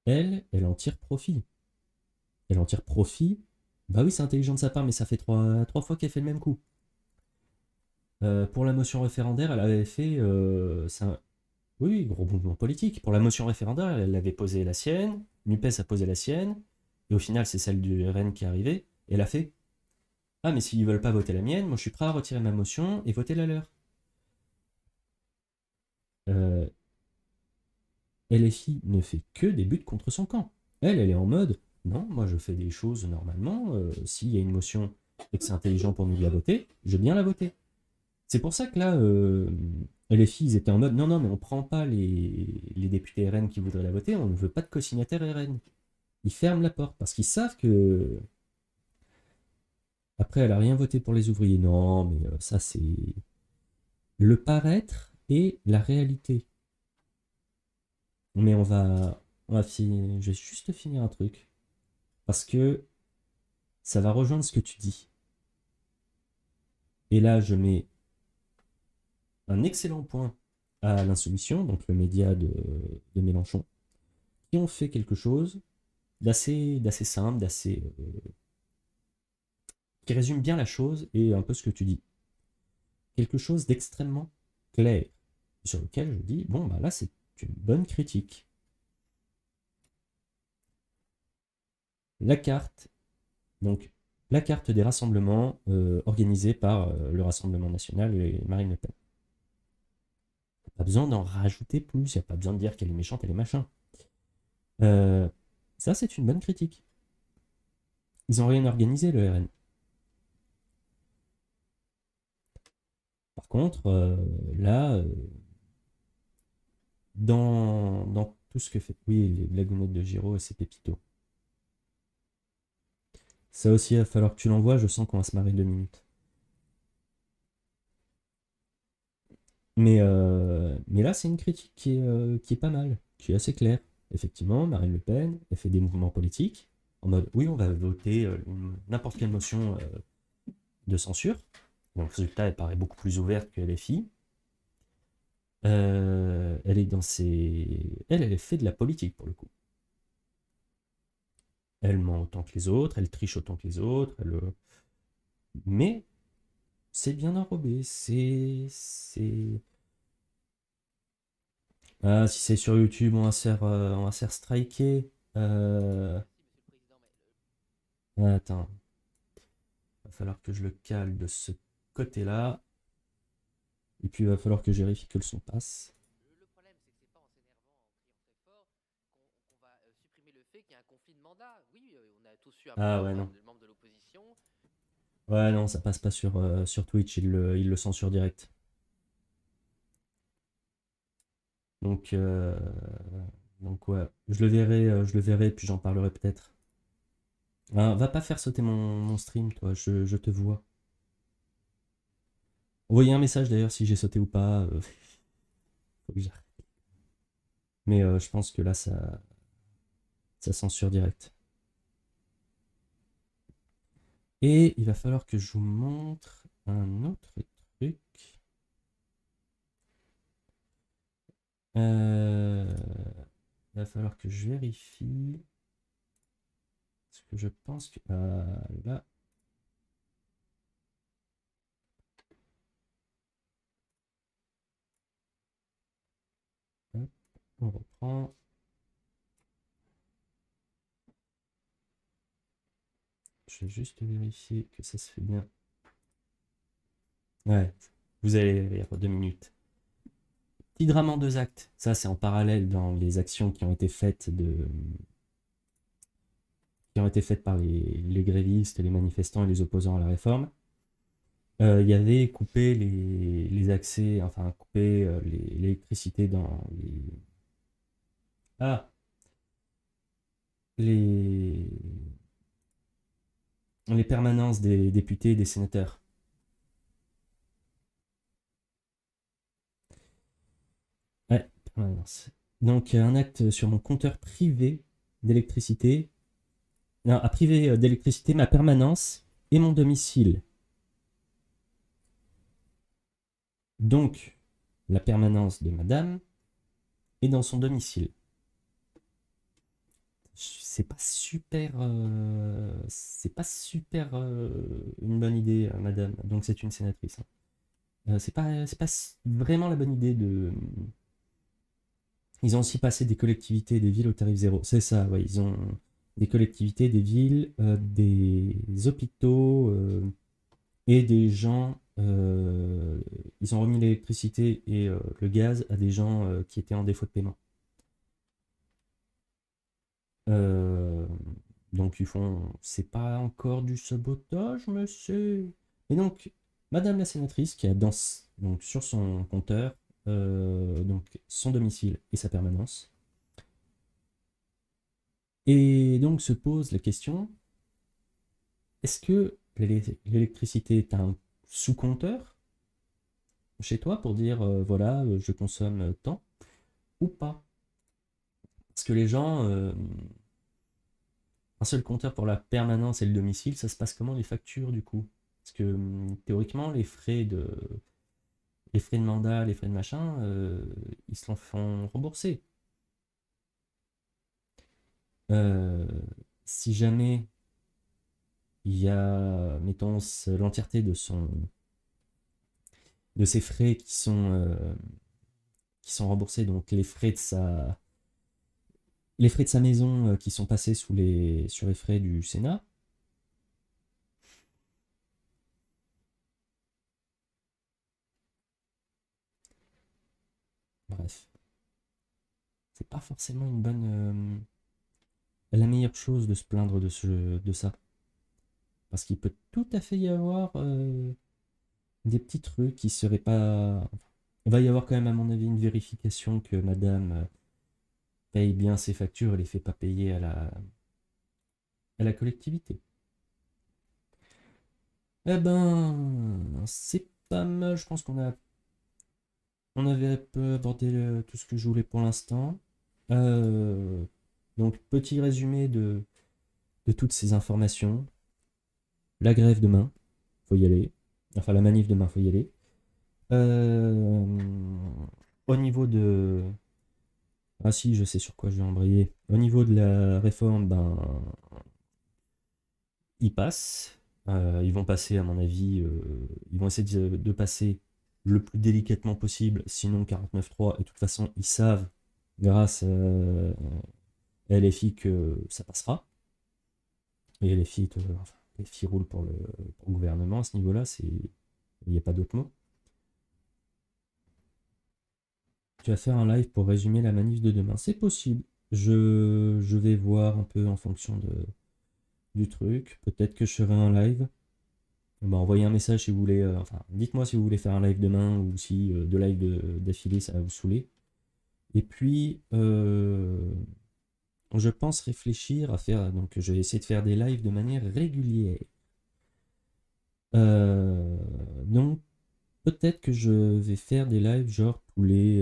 Elle en tire profit. Elle en tire profit. Bah oui, c'est intelligent de sa part, mais ça fait trois fois qu'elle fait le même coup. Pour la motion référendaire, elle avait fait. Oui, gros mouvement politique. Pour la motion référendaire, elle avait posé la sienne, NUPES a posé la sienne, et au final, c'est celle du RN qui est arrivée, et elle a fait ah, mais s'ils veulent pas voter la mienne, moi je suis prêt à retirer ma motion et voter la leur. Euh, LFI ne fait que des buts contre son camp. Elle est en mode non, moi je fais des choses normalement, s'il y a une motion et que c'est intelligent pour nous de la voter, je veux bien la voter. C'est pour ça que là, LFI, ils étaient en mode non, non, mais on prend pas les députés RN qui voudraient la voter, on ne veut pas de co-signataires RN. Ils ferment la porte parce qu'ils savent que. Après, elle a rien voté pour les ouvriers. Non, mais ça, c'est le paraître et la réalité. Mais on va finir. Je vais juste finir un truc parce que ça va rejoindre ce que tu dis. Et là, je mets un excellent point à l'Insoumission, donc le média de Mélenchon, qui ont fait quelque chose d'assez simple, qui résume bien la chose et un peu ce que tu dis. Quelque chose d'extrêmement clair, sur lequel je dis, bon, bah là, c'est une bonne critique. La carte, donc, la carte des rassemblements organisés par le Rassemblement National et Marine Le Pen. Il n'y a pas besoin d'en rajouter plus, il n'y a pas besoin de dire qu'elle est méchante, elle est machin. Euh, Ça, c'est une bonne critique. Ils n'ont rien organisé, le RN. Par contre, là, dans tout ce que fait. Oui, les blagounettes de Giraud et ses pépitos. Ça aussi, il va falloir que tu l'envoies, je sens qu'on va se marrer 2 minutes. Mais là, c'est une critique qui est pas mal, qui est assez claire. Effectivement, Marine Le Pen, elle fait des mouvements politiques, en mode oui, on va voter n'importe quelle motion de censure. Donc, le résultat, elle paraît beaucoup plus ouverte que LFI. Elle est dans ses. Elle fait de la politique pour le coup. Elle ment autant que les autres, elle triche autant que les autres, mais c'est bien enrobé. Ah, si c'est sur YouTube, on va se faire striker. Attends, il va falloir que je le cale de ce côté-là. Et puis il va falloir que je vérifie que le son passe. fait qu'il y a un conflit de mandat. Oui, on a tous eu un Ah moment, ouais, enfin, non. le membre de l'opposition. Ouais, non, ça passe pas sur Twitch, il le censure direct. Donc, euh, donc ouais, je le verrai, puis j'en parlerai peut-être. Ah, va pas faire sauter mon stream, toi, je te vois. Envoyez un message d'ailleurs si j'ai sauté ou pas. Faut que j'arrête. Mais je pense que là, ça censure direct. Et il va falloir que je vous montre un autre truc. Il va falloir que je vérifie. Parce que je pense que... là, hop, on reprend. Je vais juste vérifier que ça se fait bien. Ouais, vous allez rire 2 minutes. Petit drame en 2 actes. Ça, c'est en parallèle dans les actions qui ont été faites par les grévistes, les manifestants et les opposants à la réforme. Il y avait coupé les accès, enfin coupé l'électricité dans ah, les, les permanences des députés et des sénateurs. Ouais, permanence. Donc un acte sur mon compteur privé d'électricité, non, à privé d'électricité ma permanence et mon domicile. Donc la permanence de madame est dans son domicile. C'est pas super une bonne idée, madame. Donc c'est une sénatrice, hein. C'est pas vraiment la bonne idée de. Ils ont aussi passé des collectivités, des villes au tarif zéro. C'est ça, ouais. Ils ont des collectivités, des villes, des hôpitaux et des gens. Ils ont remis l'électricité et le gaz à des gens qui étaient en défaut de paiement. Euh, donc ils font, c'est pas encore du sabotage, monsieur. Et donc, Madame la sénatrice qui a donc sur son compteur donc son domicile et sa permanence, et donc se pose la question, est-ce que l'électricité est un sous-compteur chez toi pour dire voilà, je consomme tant ou pas? Parce que les gens, un seul compteur pour la permanence et le domicile, ça se passe comment les factures du coup? Parce que théoriquement, les frais de mandat, les frais de machin, ils se l'en font rembourser. Euh, Si jamais il y a, mettons, l'entièreté de ses frais qui sont remboursés, donc les frais de sa maison qui sont passés sur les frais du Sénat. Bref, c'est pas forcément la meilleure chose de se plaindre de ça. Parce qu'il peut tout à fait y avoir des petits trucs qui seraient pas. Il va y avoir quand même, à mon avis, une vérification que madame paye bien ses factures et les fait pas payer à la collectivité. Eh ben, c'est pas mal. Je pense on avait un peu abordé tout ce que je voulais pour l'instant. Euh, donc, petit résumé de toutes ces informations. La grève demain, faut y aller. Enfin, la manif demain, faut y aller. Euh, Au niveau de. Ah si, je sais sur quoi je vais embrayer. Au niveau de la réforme, ben, ils passent. Ils vont passer, à mon avis, ils vont essayer de passer le plus délicatement possible, sinon 49.3. Et de toute façon, ils savent, grâce à LFI, que ça passera. Et LFI, enfin, LFI roule pour le gouvernement à ce niveau-là, il n'y a pas d'autre mot. Tu vas faire un live pour résumer la manif de demain. C'est possible. je vais voir un peu en fonction du truc. Peut-être que je ferai un live. Bah, envoyez un message si vous voulez. Enfin, dites-moi si vous voulez faire un live demain ou si deux lives d'affilée ça va vous saouler. Et puis, je pense réfléchir à faire. Donc, je vais essayer de faire des lives de manière régulière. Euh, donc, peut-être que je vais faire des lives genre tous les.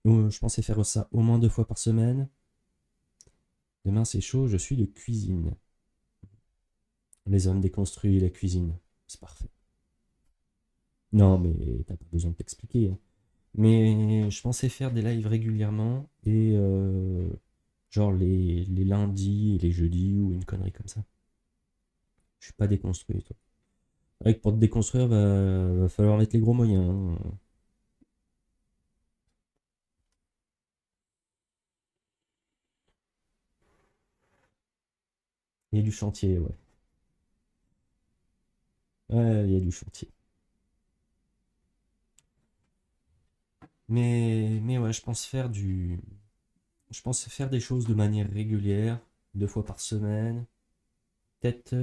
Je pensais faire ça au moins 2 fois par semaine. Demain, c'est chaud, je suis de cuisine. Les hommes déconstruits, la cuisine. C'est parfait. Non, mais t'as pas besoin de t'expliquer, hein. Mais je pensais faire des lives régulièrement et genre les lundis et les jeudis ou une connerie comme ça. Je suis pas déconstruit, toi. C'est vrai que pour te déconstruire, va falloir mettre les gros moyens, hein. Il y a du chantier, ouais. Ouais, il y a du chantier. Mais ouais, je pense faire des choses de manière régulière, 2 fois par semaine. Peut-être.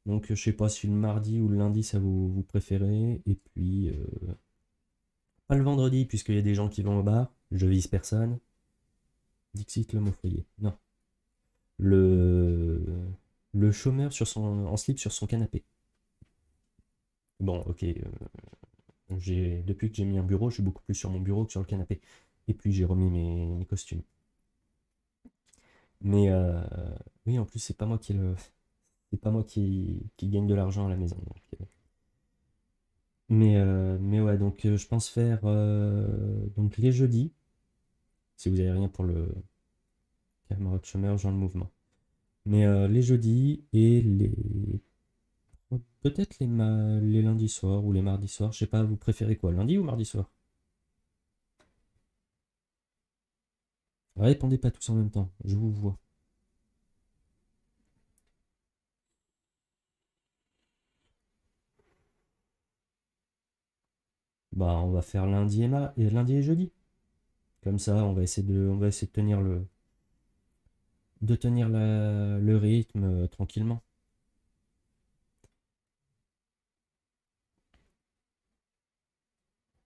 Donc, je sais pas si le mardi ou le lundi ça vous préférez. Et puis, pas le vendredi, puisqu'il y a des gens qui vont au bar. Je vise personne. Dixit l'homme au foyer. Non. Le. Le chômeur en slip sur son canapé. Bon, ok. Depuis que j'ai mis un bureau, je suis beaucoup plus sur mon bureau que sur le canapé. Et puis, j'ai remis mes costumes. Mais oui, en plus, c'est pas moi qui gagne de l'argent à la maison. Mais ouais, donc je pense faire donc les jeudis, si vous avez rien pour le camarade chômeur, genre le mouvement. Mais les jeudis et peut-être les lundis soirs ou les mardis soirs, je sais pas, vous préférez quoi, lundi ou mardi soir? Répondez pas tous en même temps, je vous vois. Bah, on va faire lundi et jeudi. Comme ça, on va essayer de tenir le rythme tranquillement.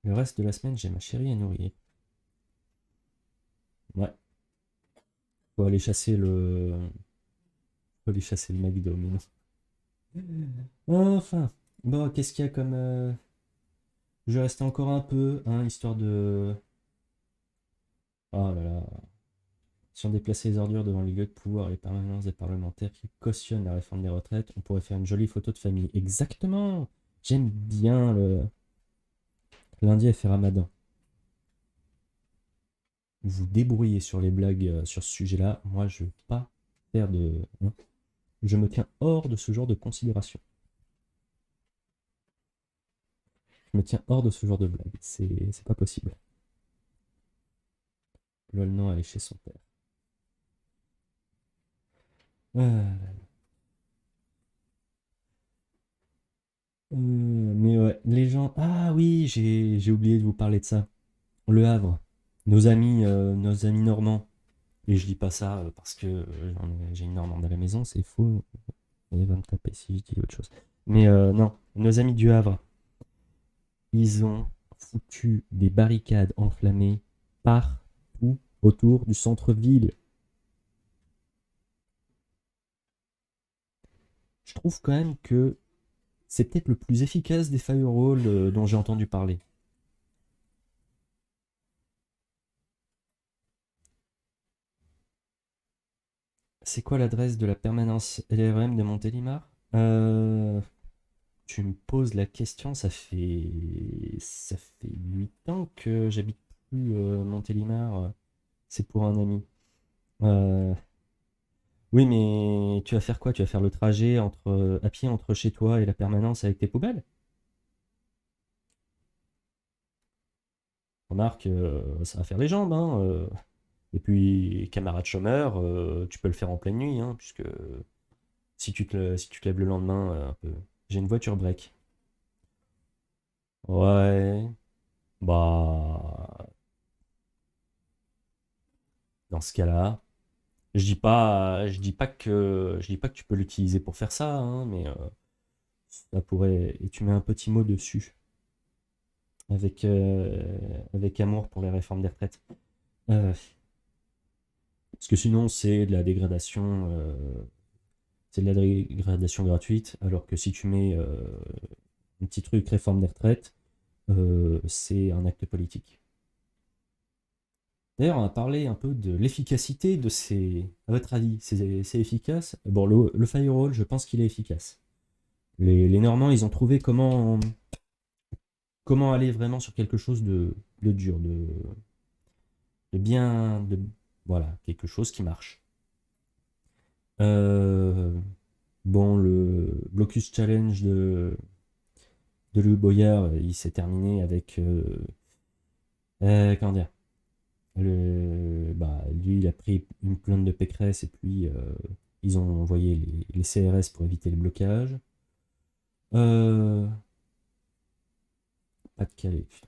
Le reste de la semaine, j'ai ma chérie à nourrir. Ouais, faut aller chasser le McDo, mais non. Enfin, bon, qu'est-ce qu'il y a comme je vais rester encore un peu, hein, histoire de. Oh là là. Si on déplaçait les ordures devant les lieux de pouvoir et les permanences des parlementaires qui cautionnent la réforme des retraites, on pourrait faire une jolie photo de famille. Exactement. J'aime bien le lundi, elle fait Ramadan. Vous vous débrouillez sur les blagues sur ce sujet-là. Moi, je veux pas faire de, hein. Je me tiens hors de ce genre de considération. Je me tiens hors de ce genre de blague. C'est pas possible. Lol, non, elle est chez son père. Ah, mais ouais, les gens. Ah oui, j'ai oublié de vous parler de ça. Le Havre. Nos amis normands. Et je dis pas ça parce que j'ai une Normande à la maison, c'est faux. Elle va me taper si je dis autre chose. Mais non, nos amis du Havre, ils ont foutu des barricades enflammées partout autour du centre-ville. Je trouve quand même que c'est peut-être le plus efficace des firewalls dont j'ai entendu parler. C'est quoi l'adresse de la permanence LRM de Montélimar? Tu me poses la question, ça fait 8 ans que j'habite plus Montélimar. C'est pour un ami. Euh, oui, mais tu vas faire quoi? Tu vas faire le trajet à pied entre chez toi et la permanence avec tes poubelles? Remarque, ça va faire les jambes, hein. Et puis, camarade chômeur, tu peux le faire en pleine nuit, hein, puisque si tu te lèves le lendemain, un peu. J'ai une voiture break. Ouais, bah, Dans ce cas-là, je dis pas que tu peux l'utiliser pour faire ça, hein, mais ça pourrait. Et tu mets un petit mot dessus, avec, avec amour pour les réformes des retraites. Euh, Parce que sinon, c'est de la dégradation gratuite, alors que si tu mets un petit truc réforme des retraites, c'est un acte politique. D'ailleurs, on a parlé un peu de l'efficacité de ces. À votre avis, c'est efficace? Bon, le firewall, je pense qu'il est efficace. Les Normands, ils ont trouvé comment aller vraiment sur quelque chose de dur, de bien. Voilà, quelque chose qui marche. Euh, bon, le Blocus Challenge de Louis Boyard, il s'est terminé avec. Comment dire? Lui, il a pris une plainte de Pécresse et puis ils ont envoyé les CRS pour éviter les blocages. Euh, Pas-de-Calais, putain.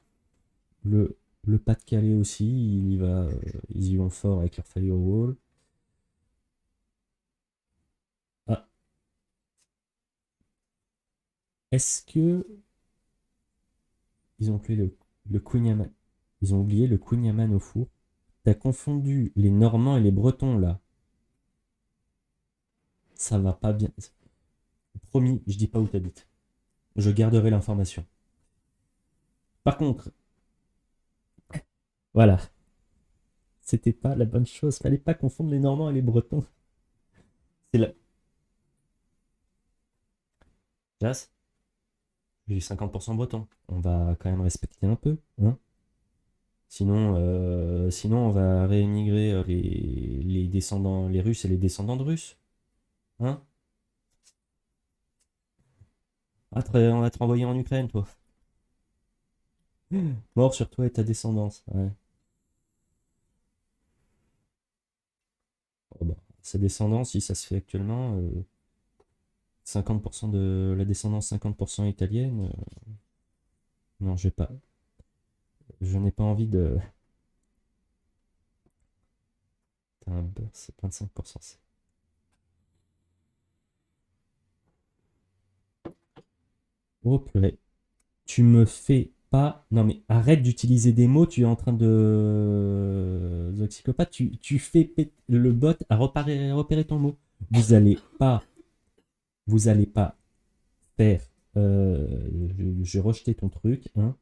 Le Pas-de-Calais aussi, ils y vont fort avec leur firewall. Ah, est-ce que ils ont oublié le Kouign-Amann? Ils ont oublié le Kouign-Amann au four. T'as confondu les Normands et les Bretons là. Ça va pas bien. Promis, je dis pas où t'habites. Je garderai l'information. Par contre, voilà, c'était pas la bonne chose. Fallait pas confondre les Normands et les Bretons. C'est la. Jas, j'ai 50% breton. On va quand même respecter un peu, hein. Sinon, on va réémigrer les descendants, les Russes et les descendants de Russes, hein. Ah, on va te renvoyer en Ukraine, toi. Mort sur toi et ta descendance. Ouais. Oh, bah, sa descendance, si ça se fait actuellement, 50% de la descendance 50% italienne, non, je n'ai pas envie de. T'as un beurre, c'est 25%. Oh purée. Tu me fais pas. Non mais arrête d'utiliser des mots, tu es en train de. Zoxycopathe, tu fais le bot à repérer ton mot. Vous allez pas. Vous allez pas faire. J'ai rejeté ton truc, hein.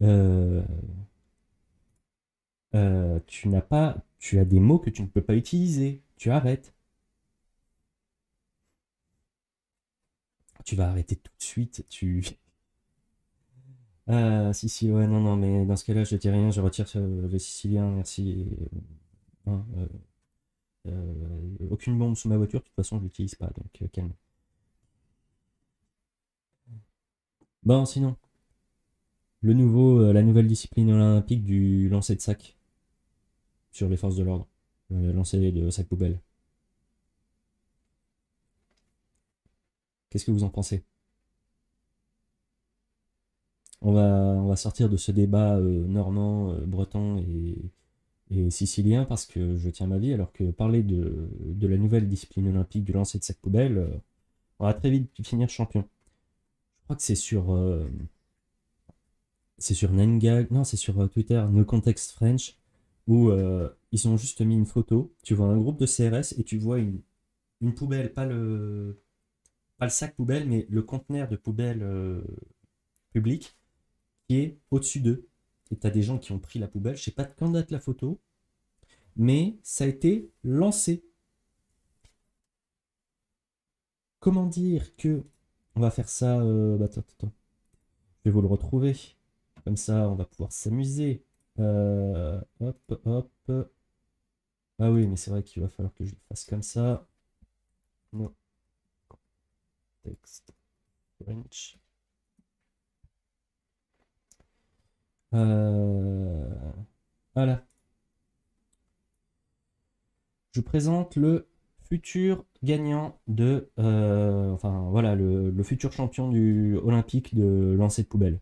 Euh, tu n'as pas. Tu as des mots que tu ne peux pas utiliser. Tu arrêtes. Tu vas arrêter tout de suite. Si, si, ouais, non, non, mais dans ce cas-là, je dis rien, je retire le sicilien, merci. Hein, aucune bombe sous ma voiture, de toute façon, je l'utilise pas, donc calme. Bon, sinon, la nouvelle discipline olympique du lancer de sac sur les forces de l'ordre. Lancer de sac poubelle. Qu'est-ce que vous en pensez? On va sortir de ce débat normand, breton et sicilien parce que je tiens ma vie, alors que parler de la nouvelle discipline olympique du lancer de sac poubelle, on va très vite finir champion. Je crois que c'est sur Nengag, non, c'est sur Twitter, No Context French, où ils ont juste mis une photo. Tu vois un groupe de CRS et tu vois une poubelle, pas le sac poubelle, mais le conteneur de poubelle public qui est au-dessus d'eux. Et tu as des gens qui ont pris la poubelle. Je sais pas de quand date la photo, mais ça a été lancé. Comment dire que on va faire ça attends, attends. Je vais vous le retrouver. Comme ça, on va pouvoir s'amuser. Hop, hop. Ah oui, mais c'est vrai qu'il va falloir que je le fasse comme ça. No text French. Voilà. Je présente le futur gagnant enfin voilà, le futur champion du olympique de lancer de poubelle.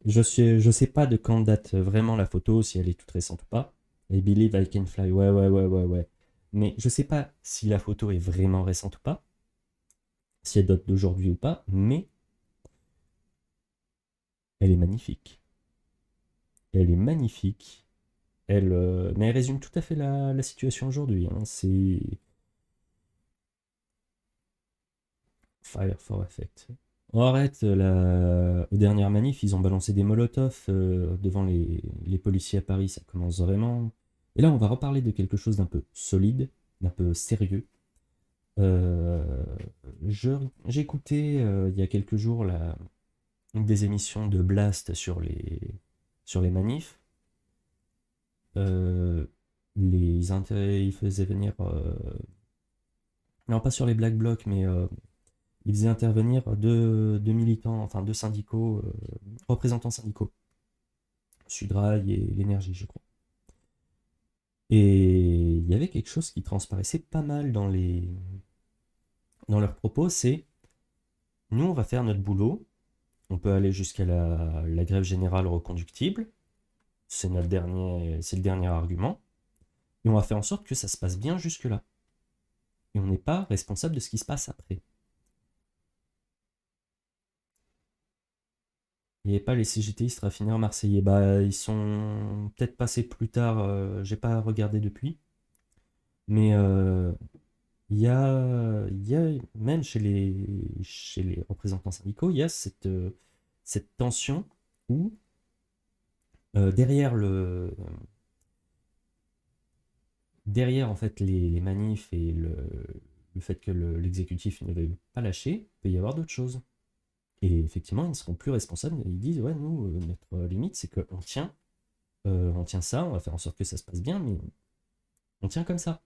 Je sais pas de quand date vraiment la photo, si elle est toute récente ou pas. I believe I can fly. Ouais, ouais, ouais, ouais, ouais. Mais je sais pas si la photo est vraiment récente ou pas, si elle date d'aujourd'hui ou pas, mais elle est magnifique. Elle est magnifique. Mais elle résume tout à fait la situation aujourd'hui, hein. C'est Fire for Effect. On arrête, aux dernières manifs, ils ont balancé des molotovs devant les policiers à Paris, ça commence vraiment. Et là, on va reparler de quelque chose d'un peu solide, d'un peu sérieux. Euh, j'ai écouté il y a quelques jours une des émissions de Blast sur les manifs. Euh, ils faisaient venir, non pas sur les Black Blocs, mais ils faisaient intervenir deux militants, enfin deux syndicaux, représentants syndicaux, Sudrail et l'Énergie, je crois. Et il y avait quelque chose qui transparaissait pas mal dans leurs propos, c'est nous on va faire notre boulot, on peut aller jusqu'à la grève générale reconductible, c'est le dernier argument, et on va faire en sorte que ça se passe bien jusque-là. Et on n'est pas responsable de ce qui se passe après. Il n'y avait pas les CGTistes raffineurs marseillais. Bah, ils sont peut-être passés plus tard, j'ai pas regardé depuis. Mais il y a, même chez les représentants syndicaux, il y a cette tension où derrière derrière en fait les manifs et le fait que l'exécutif ne veuille pas lâcher, il peut y avoir d'autres choses. Et effectivement, ils ne seront plus responsables. Ils disent, ouais, nous, notre limite, c'est on tient ça, on va faire en sorte que ça se passe bien, mais on tient comme ça.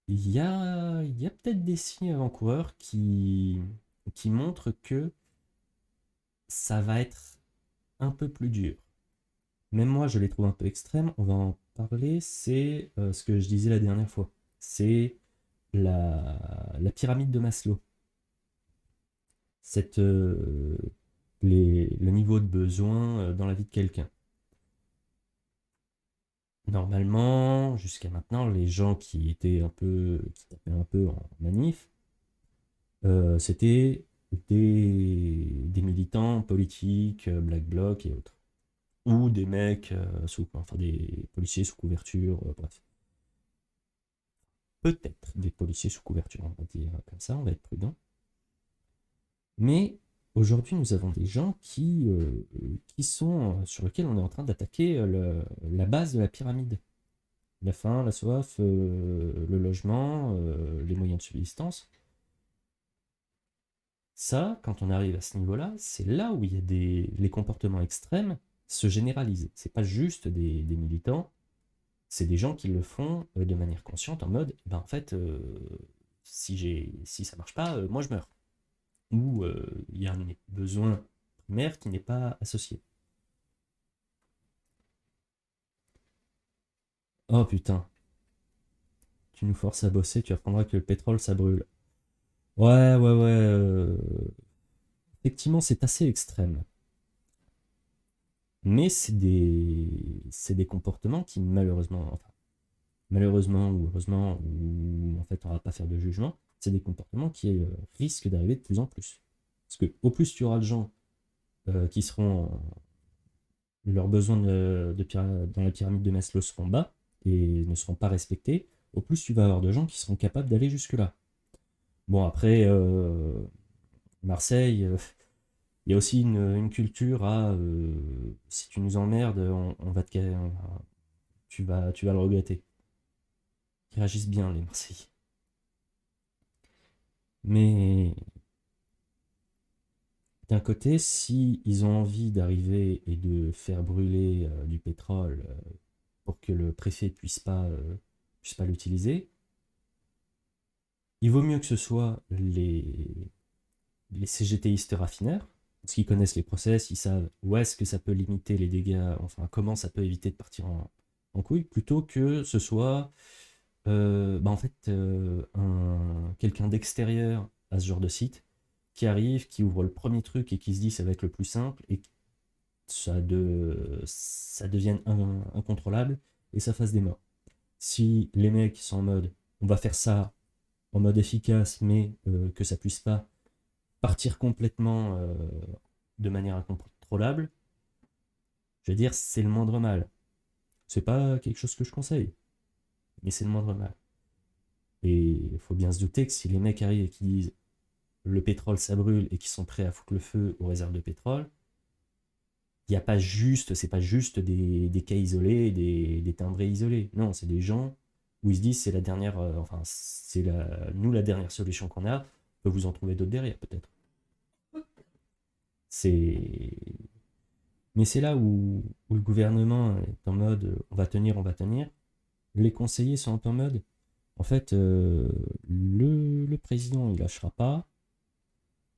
Il y a peut-être des signes avant-coureurs qui montrent que ça va être un peu plus dur. Même moi, je les trouve un peu extrêmes. On va en parler. C'est ce que je disais la dernière fois. C'est la pyramide de Maslow. Cette, le niveau de besoin dans la vie de quelqu'un. Normalement, jusqu'à maintenant, les gens qui tapaient un peu en manif, c'était des militants politiques, Black Bloc et autres. Ou des mecs, enfin des policiers sous couverture, bref. Peut-être des policiers sous couverture, on va dire comme ça, on va être prudent. Mais aujourd'hui, nous avons des gens qui sont, sur lesquels on est en train d'attaquer la base de la pyramide. La faim, la soif, le logement, les moyens de subsistance. Ça, quand on arrive à ce niveau-là, c'est là où il y a les comportements extrêmes se généralisent. C'est pas juste des militants, c'est des gens qui le font de manière consciente en mode, ben en fait, si ça marche pas, moi je meurs. Ou il y a un besoin primaire qui n'est pas associé. Oh putain, tu nous forces à bosser, tu apprendras que le pétrole ça brûle. Ouais, ouais, ouais. Effectivement, c'est assez extrême. Mais c'est des comportements qui malheureusement, enfin, malheureusement ou heureusement, ou en fait on va pas faire de jugement, c'est des comportements qui risquent d'arriver de plus en plus. Parce que au plus tu auras de gens qui seront, leurs besoins dans la pyramide de Maslow seront bas et ne seront pas respectés, au plus tu vas avoir de gens qui seront capables d'aller jusque-là. Bon après, Marseille, il y a aussi une culture à si tu nous emmerdes, on va tu vas le regretter. Ils réagissent bien les Marseillais. Mais d'un côté, si ils ont envie d'arriver et de faire brûler du pétrole pour que le préfet puisse pas l'utiliser, il vaut mieux que ce soit les CGTistes raffineurs, parce qu'ils connaissent les process, ils savent où est-ce que ça peut limiter les dégâts, enfin comment ça peut éviter de partir en couille, plutôt que ce soit en fait quelqu'un d'extérieur à ce genre de site qui arrive, qui ouvre le premier truc et qui se dit ça va être le plus simple ça devienne incontrôlable et ça fasse des morts. Si les mecs sont en mode on va faire ça en mode efficace, mais que ça puisse pas partir complètement de manière incontrôlable, je veux dire, c'est le moindre mal. C'est pas quelque chose que je conseille, mais c'est le moindre mal. Et il faut bien se douter que si les mecs arrivent et qui disent le pétrole ça brûle et qui sont prêts à foutre le feu aux réserves de pétrole, il y a pas juste, c'est pas juste des cas isolés, des timbrés isolés. Non, c'est des gens où ils se disent c'est la dernière, enfin c'est la dernière solution qu'on a. On peut vous en trouver d'autres derrière peut-être. C'est, mais c'est là où le gouvernement est en mode on va tenir, on va tenir. Les conseillers sont un peu en mode en fait le président il lâchera pas.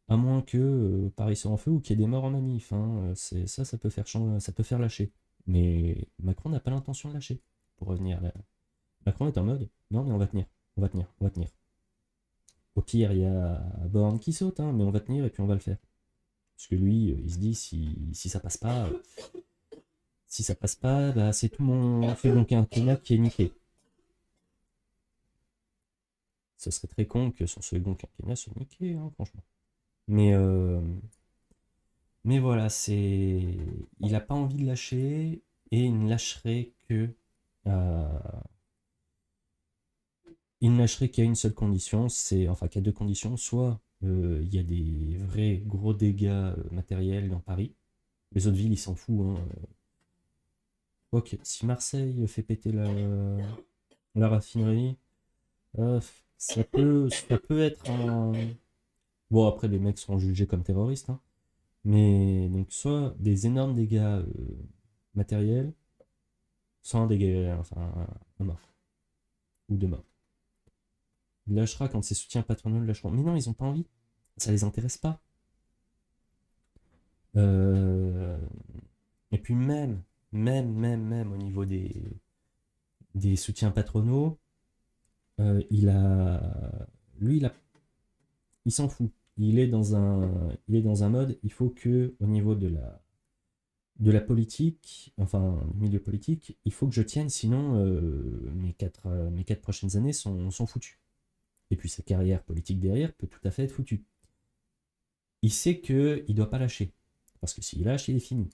À moins que Paris soit en feu ou qu'il y ait des morts en manif. Hein. Ça peut faire ça peut faire lâcher. Mais Macron n'a pas l'intention de lâcher. Pour revenir là. Macron est en mode non, mais on va tenir. On va tenir. On va tenir. Au pire, il y a Borne qui saute, hein, mais on va tenir et puis on va le faire. Parce que lui, il se dit si ça passe pas, bah, c'est tout mon quinquennat qui est niqué. Ce serait très con que son second quinquennat soit niqué, hein, franchement. Mais Mais voilà, il n'a pas envie de lâcher et il ne lâcherait que. euh, il ne lâcherait qu'à une seule condition, enfin qu'à deux conditions. Soit il y a des vrais gros dégâts matériels dans Paris. Les autres villes, ils s'en foutent. Hein. Quoique, si Marseille fait péter la raffinerie, euh, ça peut être un. Bon, après, les mecs seront jugés comme terroristes. Hein. Mais donc, soit des énormes dégâts matériels, soit un dégât, enfin, un mort. Ou deux morts. Il lâchera quand ses soutiens patronaux le lâcheront. Mais non, ils ont pas envie. Ça les intéresse pas. Euh, Et puis même au niveau des soutiens patronaux, il a, lui, il s'en fout. Il est dans un mode. Il faut que au niveau de la politique, enfin du milieu politique, il faut que je tienne, sinon mes quatre prochaines années sont foutues. Et puis sa carrière politique derrière peut tout à fait être foutue. Il sait qu'il ne doit pas lâcher. Parce que s'il lâche, il est fini.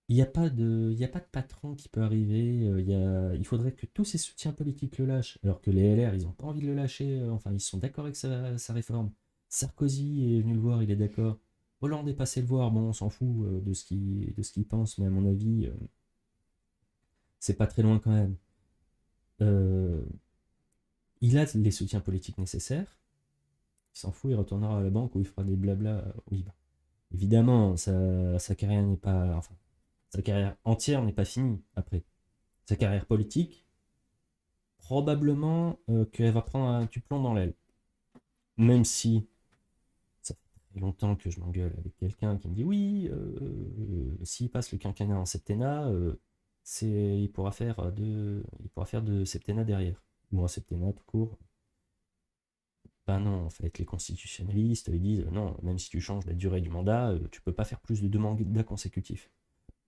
Il n'y a pas de patron qui peut arriver. Il faudrait que tous ses soutiens politiques le lâchent. Alors que les LR, ils n'ont pas envie de le lâcher. Enfin, ils sont d'accord avec sa réforme. Sarkozy est venu le voir, il est d'accord. Hollande est passé le voir. Bon, on s'en fout de ce qu'il pense, mais à mon avis, c'est pas très loin quand même. Euh, il a les soutiens politiques nécessaires. Il s'en fout, il retournera à la banque où il fera des blabla. Oui, bah. Évidemment, sa carrière n'est pas. Enfin, sa carrière entière n'est pas finie après. Sa carrière politique, probablement qu'elle va prendre un petit plomb dans l'aile. Même si ça fait longtemps que je m'engueule avec quelqu'un qui me dit oui, s'il passe le quinquennat en septennat, il pourra faire de septennat derrière. Ou un septennat tout court. Ben non, en fait, les constitutionnalistes, ils disent non, même si tu changes la durée du mandat, tu peux pas faire plus de deux mandats consécutifs.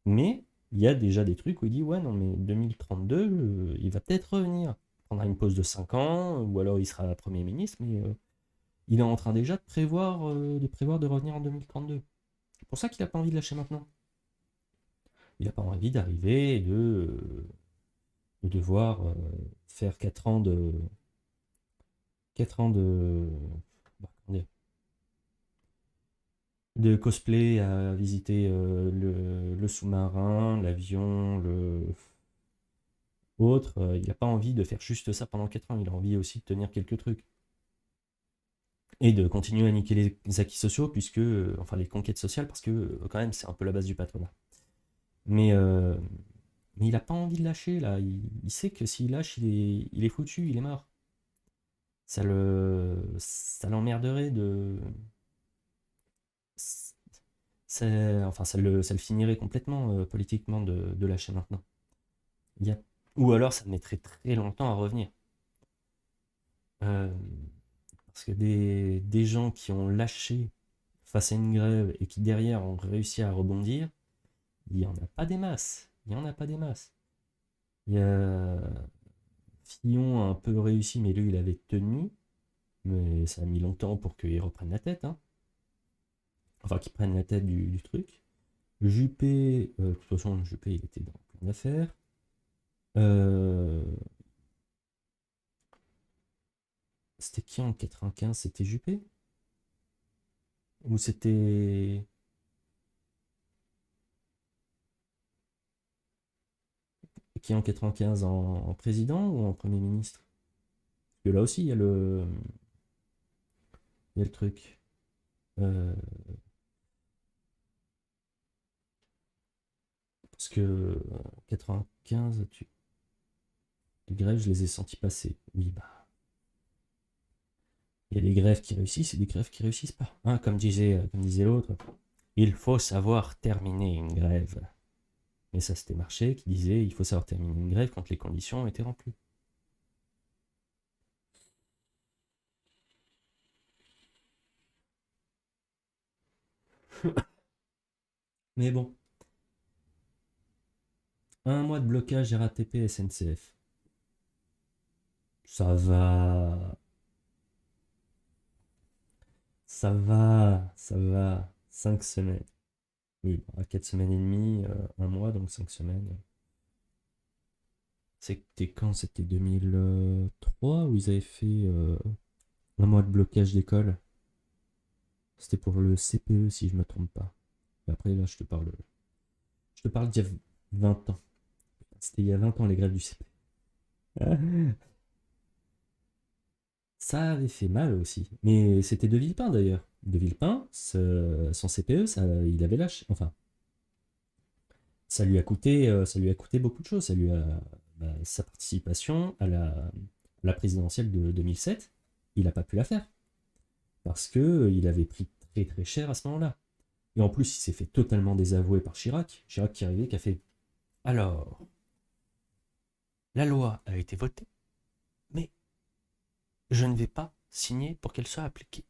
Mais il y a déjà des trucs où il dit ouais, non, mais 2032, il va peut-être revenir. Il prendra une pause de 5 ans, ou alors il sera Premier ministre, mais il est en train déjà de prévoir de revenir en 2032. C'est pour ça qu'il n'a pas envie de lâcher maintenant. Il n'a pas envie d'arriver et de devoir faire 4 ans de. 4 ans bah, comment dire, de cosplay à visiter le sous-marin, l'avion, autre. Il n'a pas envie de faire juste ça pendant 4 ans. Il a envie aussi de tenir quelques trucs. Et de continuer à niquer les acquis sociaux, puisque, enfin les conquêtes sociales, parce que quand même c'est un peu la base du patronat. Mais, euh, mais il n'a pas envie de lâcher là. Il sait que s'il lâche, il est foutu, il est mort. Ça l'emmerderait de. Enfin, ça le finirait complètement politiquement de lâcher maintenant. Il y a- Ou alors ça mettrait très longtemps à revenir. Euh, Parce que des gens qui ont lâché face à une grève et qui derrière ont réussi à rebondir, il n'y en a pas des masses. Il n'y en a pas des masses. Il y a Fillon a un peu réussi, mais lui, il avait tenu. Mais ça a mis longtemps pour qu'il reprenne la tête. Hein. Enfin, qu'il prenne la tête du truc. Juppé, de toute façon, Juppé, il était dans plein d'affaires. Euh, C'était qui en 95? C'était Juppé? Ou c'était. Qui en 95 en président ou en Premier ministre? Parce que là aussi, il y a le truc. Euh, Parce que 95, les grèves, je les ai senties passer. Oui, bah. Il y a des grèves qui réussissent et des grèves qui réussissent pas. Hein, comme disait l'autre, il faut savoir terminer une grève. Mais ça, c'était Marché qui disait il faut savoir terminer une grève quand les conditions étaient remplies. Mais bon, un mois de blocage RATP SNCF. Ça va. Ça va. Ça va. 5 semaines. Oui, à 4 semaines et demie, un mois, donc 5 semaines. C'était quand? C'était 2003 où ils avaient fait un mois de blocage d'école. C'était pour le CPE si je me trompe pas. Et après là je te parle d'il y a 20 ans. C'était il y a 20 ans les grèves du CPE. Ça avait fait mal aussi. Mais c'était De Villepin d'ailleurs. De Villepin, son CPE, il avait lâché. Enfin, ça lui a coûté beaucoup de choses. Ça lui a sa participation à la présidentielle de 2007. Il n'a pas pu la faire parce que il avait pris très très cher à ce moment-là. Et en plus, il s'est fait totalement désavouer par Chirac. Chirac qui est arrivé, qui a fait alors, la loi a été votée, mais je ne vais pas signer pour qu'elle soit appliquée.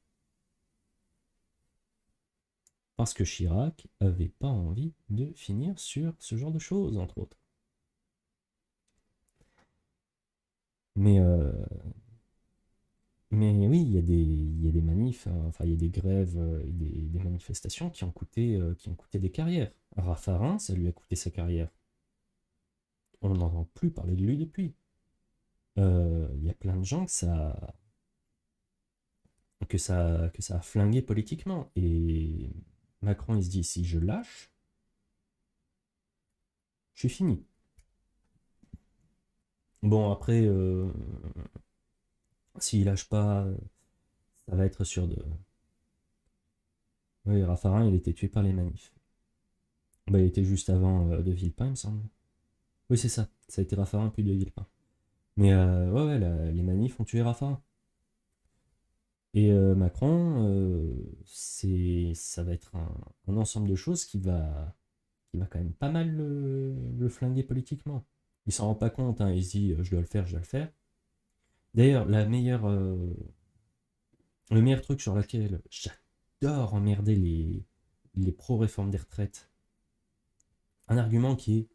Parce que Chirac avait pas envie de finir sur ce genre de choses, entre autres. Mais, euh, mais oui, il y a des manifs, enfin il y a des grèves, des manifestations qui ont coûté des carrières. Raffarin, ça lui a coûté sa carrière. On n'entend plus parler de lui depuis. Il y a plein de gens que ça a flingué politiquement. Et Macron, il se dit, si je lâche, je suis fini. Bon, après, s'il lâche pas, ça va être sûr de. Oui, Raffarin, il était tué par les manifs. Bah, il était juste avant De Villepin, il me semble. Oui, c'est ça. Ça a été Raffarin puis De Villepin. Mais ouais, ouais, les manifs ont tué Raffarin. Et Macron, ça va être un ensemble de choses qui va quand même pas mal le flinguer politiquement. Il s'en rend pas compte, hein, il se dit je dois le faire, je dois le faire. D'ailleurs, le meilleur truc sur lequel j'adore emmerder les pro-réformes des retraites, un argument qui est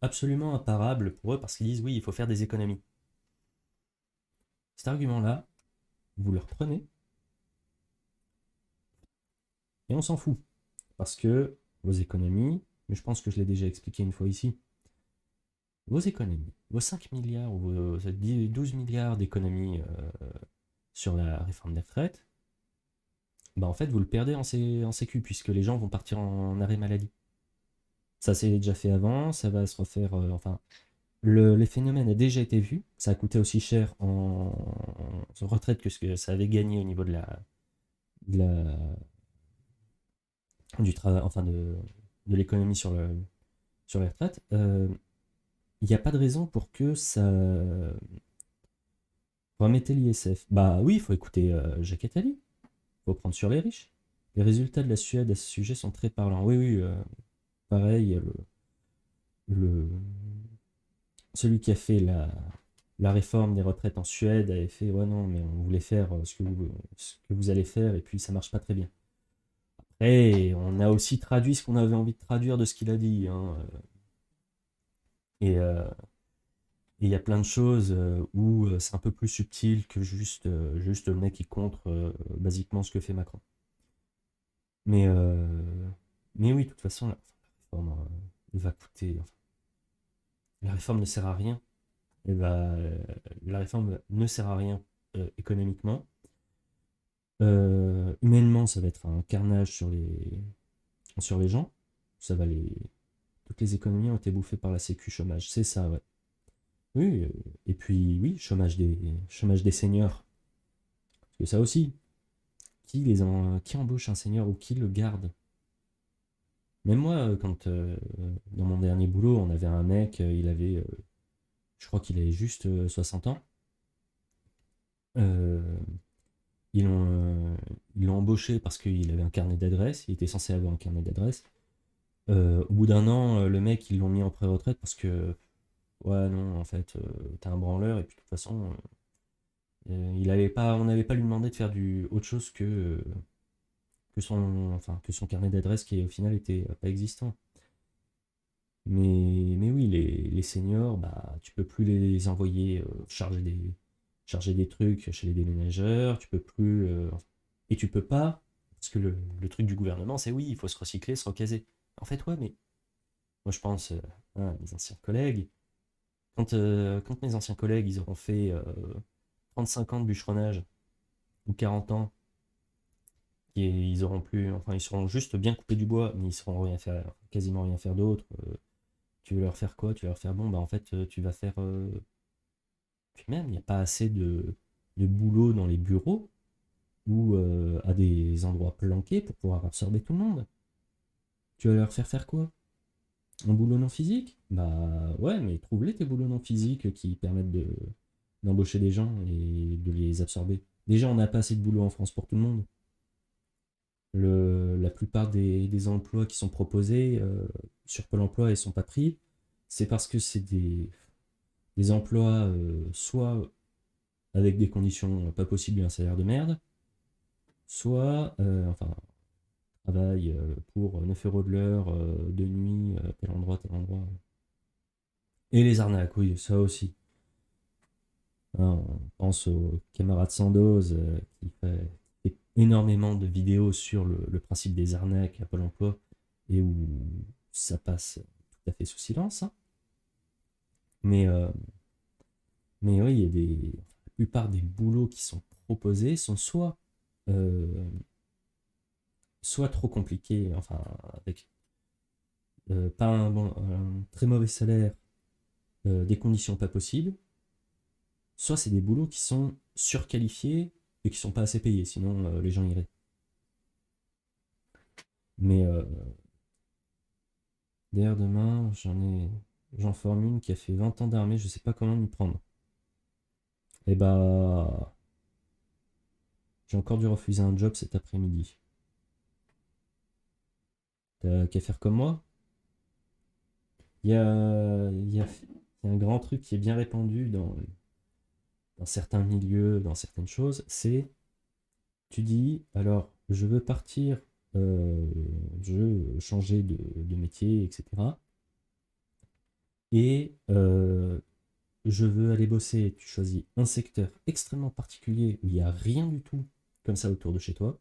absolument imparable pour eux parce qu'ils disent oui, il faut faire des économies. Cet argument-là, vous le reprenez et on s'en fout. Parce que vos économies, mais je pense que je l'ai déjà expliqué une fois ici, vos économies, vos 5 milliards ou vos 12 milliards d'économies sur la réforme des retraites, bah en fait vous le perdez en sécu puisque les gens vont partir en arrêt maladie. Ça s'est déjà fait avant, ça va se refaire. Enfin, les phénomènes a déjà été vu. Ça a coûté aussi cher en retraite que ce que ça avait gagné au niveau de la- du travail, enfin de l'économie sur les retraites. Il n'y a pas de raison pour que ça remettez l'ISF. Bah oui, il faut écouter Jacques Attali. Il faut prendre sur les riches. Les résultats de la Suède à ce sujet sont très parlants. Oui, oui, pareil, le, celui qui a fait la réforme des retraites en Suède avait fait ouais non mais on voulait faire ce que vous allez faire et puis ça marche pas très bien. Et on a aussi traduit ce qu'on avait envie de traduire de ce qu'il a dit, hein. Et il y a plein de choses où c'est un peu plus subtil que juste le mec qui contre basiquement ce que fait Macron. Mais, euh, mais oui, de toute façon, la réforme va coûter. Enfin, la réforme ne sert à rien. La réforme ne sert à rien économiquement. Humainement, ça va être un carnage sur les gens. Ça va les, Toutes les économies ont été bouffées par la sécu chômage. C'est ça, ouais. Oui, et puis oui, chômage des seniors. Parce que ça aussi, qui embauche un senior ou qui le garde? Même moi, quand dans mon dernier boulot, on avait un mec, je crois qu'il avait juste 60 ans. Euh, ils l'ont euh, ils l'ont embauché parce qu'il avait un carnet d'adresses, il était censé avoir un carnet d'adresses. Au bout d'un an, le mec, ils l'ont mis en pré-retraite parce que, ouais, non, en fait, t'es un branleur et puis de toute façon, on n'allait pas lui demander de faire autre chose que son carnet d'adresses qui au final était pas existant. Mais oui, les seniors, bah, tu peux plus les envoyer charger des trucs chez les déménageurs, tu peux plus. Et tu peux pas, parce que le truc du gouvernement, c'est oui, il faut se recycler, se recaser. En fait, ouais, mais moi je pense à mes anciens collègues. Quand mes anciens collègues, ils auront fait 35 ans de bûcheronnage, ou 40 ans, et ils auront plus, enfin, ils seront juste bien coupés du bois, mais ils sauront rien faire, quasiment rien faire d'autre. Tu veux leur faire quoi? Tu veux leur faire bon, bah en fait, tu vas faire. Puis même, il n'y a pas assez de boulot dans les bureaux ou à des endroits planqués pour pouvoir absorber tout le monde. Tu vas leur faire quoi? Un boulot non physique? Bah ouais, mais trouve-les tes boulots non physiques qui permettent d'embaucher des gens et de les absorber. Déjà, on n'a pas assez de boulot en France pour tout le monde. La plupart des emplois qui sont proposés sur Pôle emploi et sont pas pris, c'est parce que c'est des emplois soit avec des conditions pas possibles et un salaire de merde, soit travail pour 9 euros de l'heure, de nuit, tel endroit, tel endroit. Et les arnaques, oui, ça aussi. Hein, on pense au camarade Sandoz qui fait énormément de vidéos sur le principe des arnaques à Pôle emploi et où ça passe tout à fait sous silence, hein. Mais, euh, mais oui, la plupart des boulots qui sont proposés sont euh, soit trop compliqués, enfin avec pas un très mauvais salaire, des conditions pas possibles, soit c'est des boulots qui sont surqualifiés et qui sont pas assez payés, sinon les gens iraient. Mais d'ailleurs demain, j'en forme une qui a fait 20 ans d'armée, je sais pas comment m'y prendre. Et bah j'ai encore dû refuser un job cet après-midi. T'as qu'à faire comme moi. Il y a un grand truc qui est bien répandu dans certains milieux, dans certaines choses, c'est tu dis, alors, je veux partir, je veux changer de métier, etc. Et je veux aller bosser. Tu choisis un secteur extrêmement particulier où il n'y a rien du tout comme ça autour de chez toi.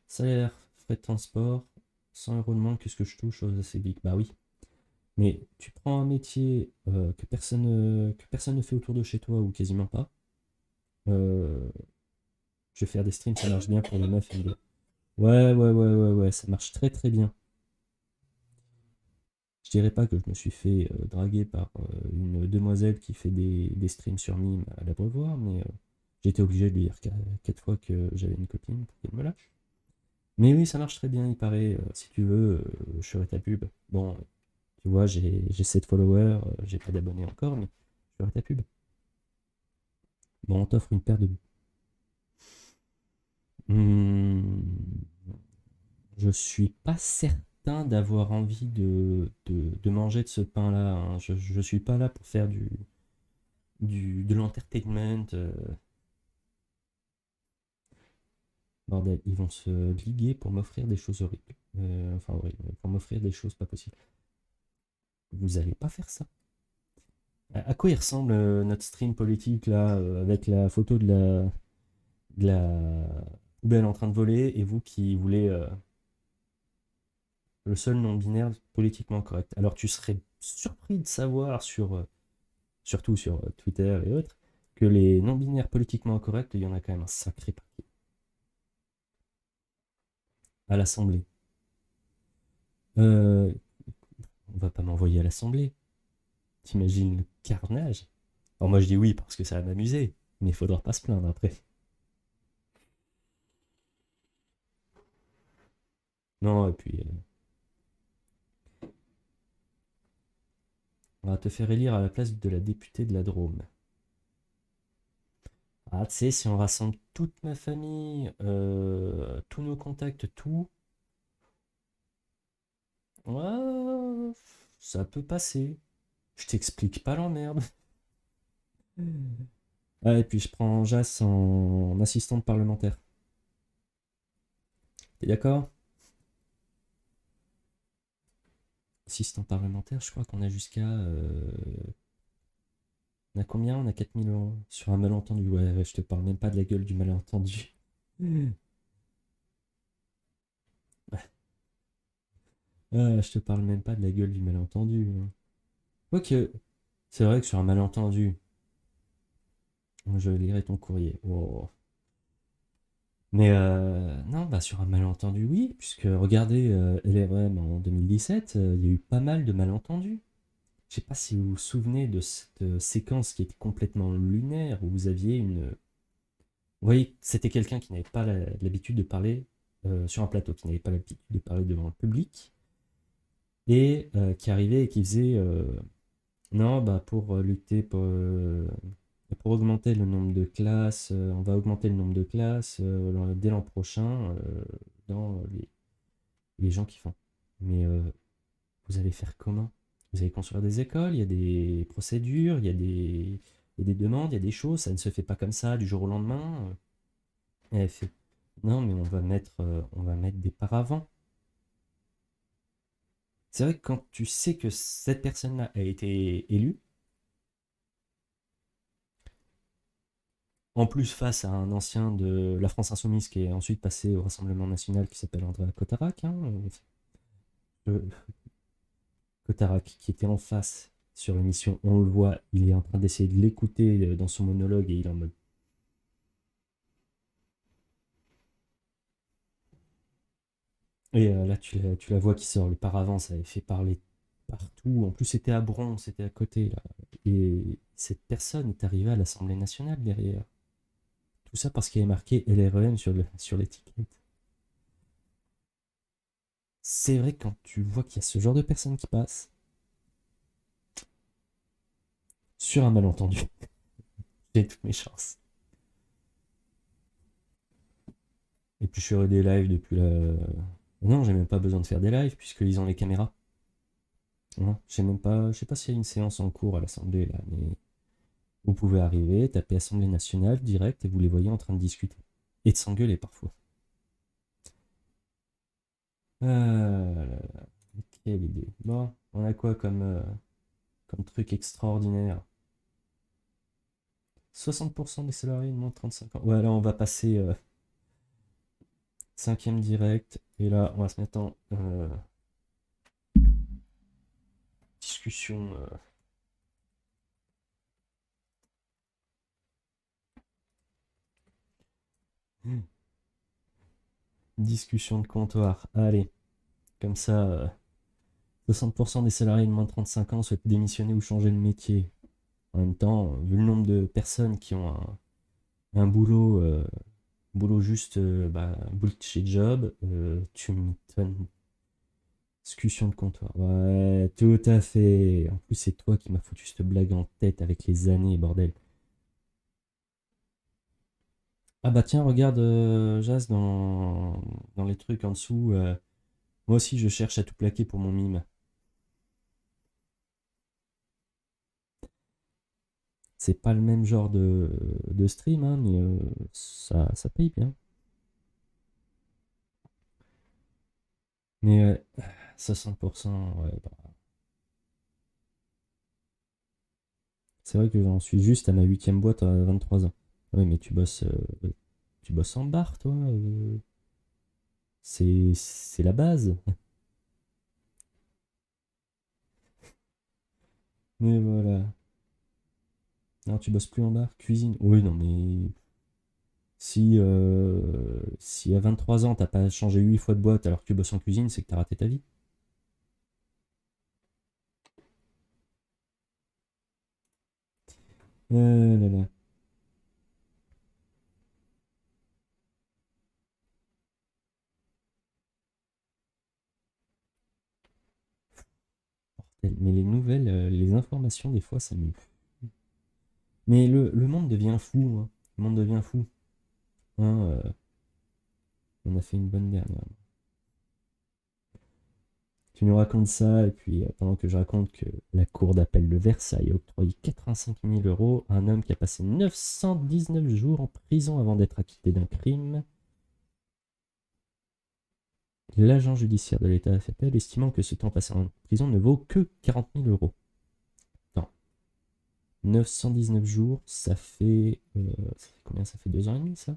Salaire, frais de transport, 100 euros de moins que ce que je touche aux ACBIC. Bah oui. Mais tu prends un métier que personne ne fait autour de chez toi ou quasiment pas. Euh, je vais faire des streams, ça marche bien pour les meufs et les gars. Ouais, ça marche très très bien. Je dirais pas que je me suis fait draguer par une demoiselle qui fait des streams sur Mime à l'Abreuvoir, mais j'ai été obligé de lui dire 4 fois que j'avais une copine pour qu'elle me lâche. Mais oui, ça marche très bien, il paraît. Si tu veux, je ferai ta pub. Bon, tu vois, j'ai 7 followers, j'ai pas d'abonnés encore, mais je ferai ta pub. Bon, on t'offre une paire de. Hmm, je suis pas certain. certain d'avoir envie de manger de ce pain-là, hein. Je suis pas là pour faire de l'entertainment. Bordel, ils vont se liguer pour m'offrir des choses horribles. Enfin, horribles, pour m'offrir des choses pas possibles. Vous allez pas faire ça. À quoi il ressemble notre stream politique là, avec la photo de la poubelle en train de voler et vous qui voulez le seul non-binaire politiquement correct. Alors tu serais surpris de savoir surtout sur Twitter et autres, que les non-binaires politiquement corrects, il y en a quand même un sacré paquet. À l'Assemblée. On va pas m'envoyer à l'Assemblée. T'imagines le carnage? Alors moi je dis oui parce que ça va m'amuser, mais il faudra pas se plaindre après. Non, et puis on va te faire élire à la place de la députée de la Drôme. Ah, tu sais, si on rassemble toute ma famille, tous nos contacts, tout, ouais, ça peut passer. Je t'explique pas l'emmerde. Ah, et puis je prends Jas en assistante parlementaire. T'es d'accord? Assistant parlementaire, je crois qu'on a jusqu'à. On a combien? On a 4 000 € sur un malentendu. Ouais, ouais, je te parle même pas de la gueule du malentendu. Ouais, je te parle même pas de la gueule du malentendu, hein. Quoique, c'est vrai que sur un malentendu, je lirai ton courrier. Oh. Mais non, bah sur un malentendu, oui, puisque regardez LRM en 2017, il y a eu pas mal de malentendus. Je sais pas si vous vous souvenez de cette séquence qui était complètement lunaire, où vous aviez une. Vous voyez, c'était quelqu'un qui n'avait pas l'habitude de parler sur un plateau, qui n'avait pas l'habitude de parler devant le public, et qui arrivait et qui faisait non, bah pour lutter pour augmenter le nombre de classes, on va augmenter le nombre de classes dès l'an prochain dans les gens qui font. Mais vous allez faire comment? Vous allez construire des écoles, il y a des procédures, il y a des demandes, il y a des choses, ça ne se fait pas comme ça du jour au lendemain. Et elle fait, non, mais on va mettre des paravents. C'est vrai que quand tu sais que cette personne-là a été élue, en plus face à un ancien de la France Insoumise qui est ensuite passé au Rassemblement National qui s'appelle André Cotarac, hein, euh, Cotarac qui était en face sur l'émission, on le voit, il est en train d'essayer de l'écouter dans son monologue et il est en mode. Et là, tu la vois qui sort. Le paravent, ça avait fait parler partout. En plus, c'était à Bron, c'était à côté, là. Et cette personne est arrivée à l'Assemblée nationale derrière. Tout ça parce qu'il y avait marqué LREM sur l'étiquette. C'est vrai que quand tu vois qu'il y a ce genre de personnes qui passent, sur un malentendu, j'ai toutes mes chances. Et puis je ferai des lives depuis la. Non, j'ai même pas besoin de faire des lives puisqu'ils ont les caméras. Non, je sais pas s'il y a une séance en cours à l'Assemblée là, mais vous pouvez arriver, taper Assemblée nationale direct et vous les voyez en train de discuter. Et de s'engueuler parfois. Ah là là, quelle idée. Bon, on a quoi comme truc extraordinaire? 60% des salariés de moins de 35 ans. Ouais, là on va passer cinquième direct. Et là, on va se mettre en discussion. Discussion de comptoir. Allez, comme ça, 60% des salariés de moins de 35 ans souhaitent démissionner ou changer de métier. En même temps, vu le nombre de personnes qui ont un boulot juste bullshit job, tu m'étonnes. Discussion de comptoir. Ouais, tout à fait. En plus, c'est toi qui m'as foutu cette blague en tête avec les années, bordel. Ah bah tiens, regarde, Jas, dans les trucs en dessous, Moi aussi, je cherche à tout plaquer pour mon mime. C'est pas le même genre de stream, hein, mais ça paye bien. Mais 60%, ouais, bah, c'est vrai que j'en suis juste à ma 8ème boîte à 23 ans. Oui, mais tu bosses en bar, toi. C'est la base. Mais voilà. Non, tu bosses plus en bar, cuisine. Oui, non, mais si à 23 ans, t'as pas changé 8 fois de boîte alors que tu bosses en cuisine, c'est que t'as raté ta vie. Là, là. Mais les nouvelles, les informations, des fois, ça me... Mais le monde devient fou, hein. Le monde devient fou. Hein, on a fait une bonne dernière. Tu nous racontes ça, et puis pendant que je raconte que la cour d'appel de Versailles a octroyé 85 000 euros à un homme qui a passé 919 jours en prison avant d'être acquitté d'un crime, l'agent judiciaire de l'État a fait appel, estimant que ce temps passé en prison ne vaut que 40 000 euros. Non. 919 jours, ça fait combien? Ça fait 2 ans et demi, ça?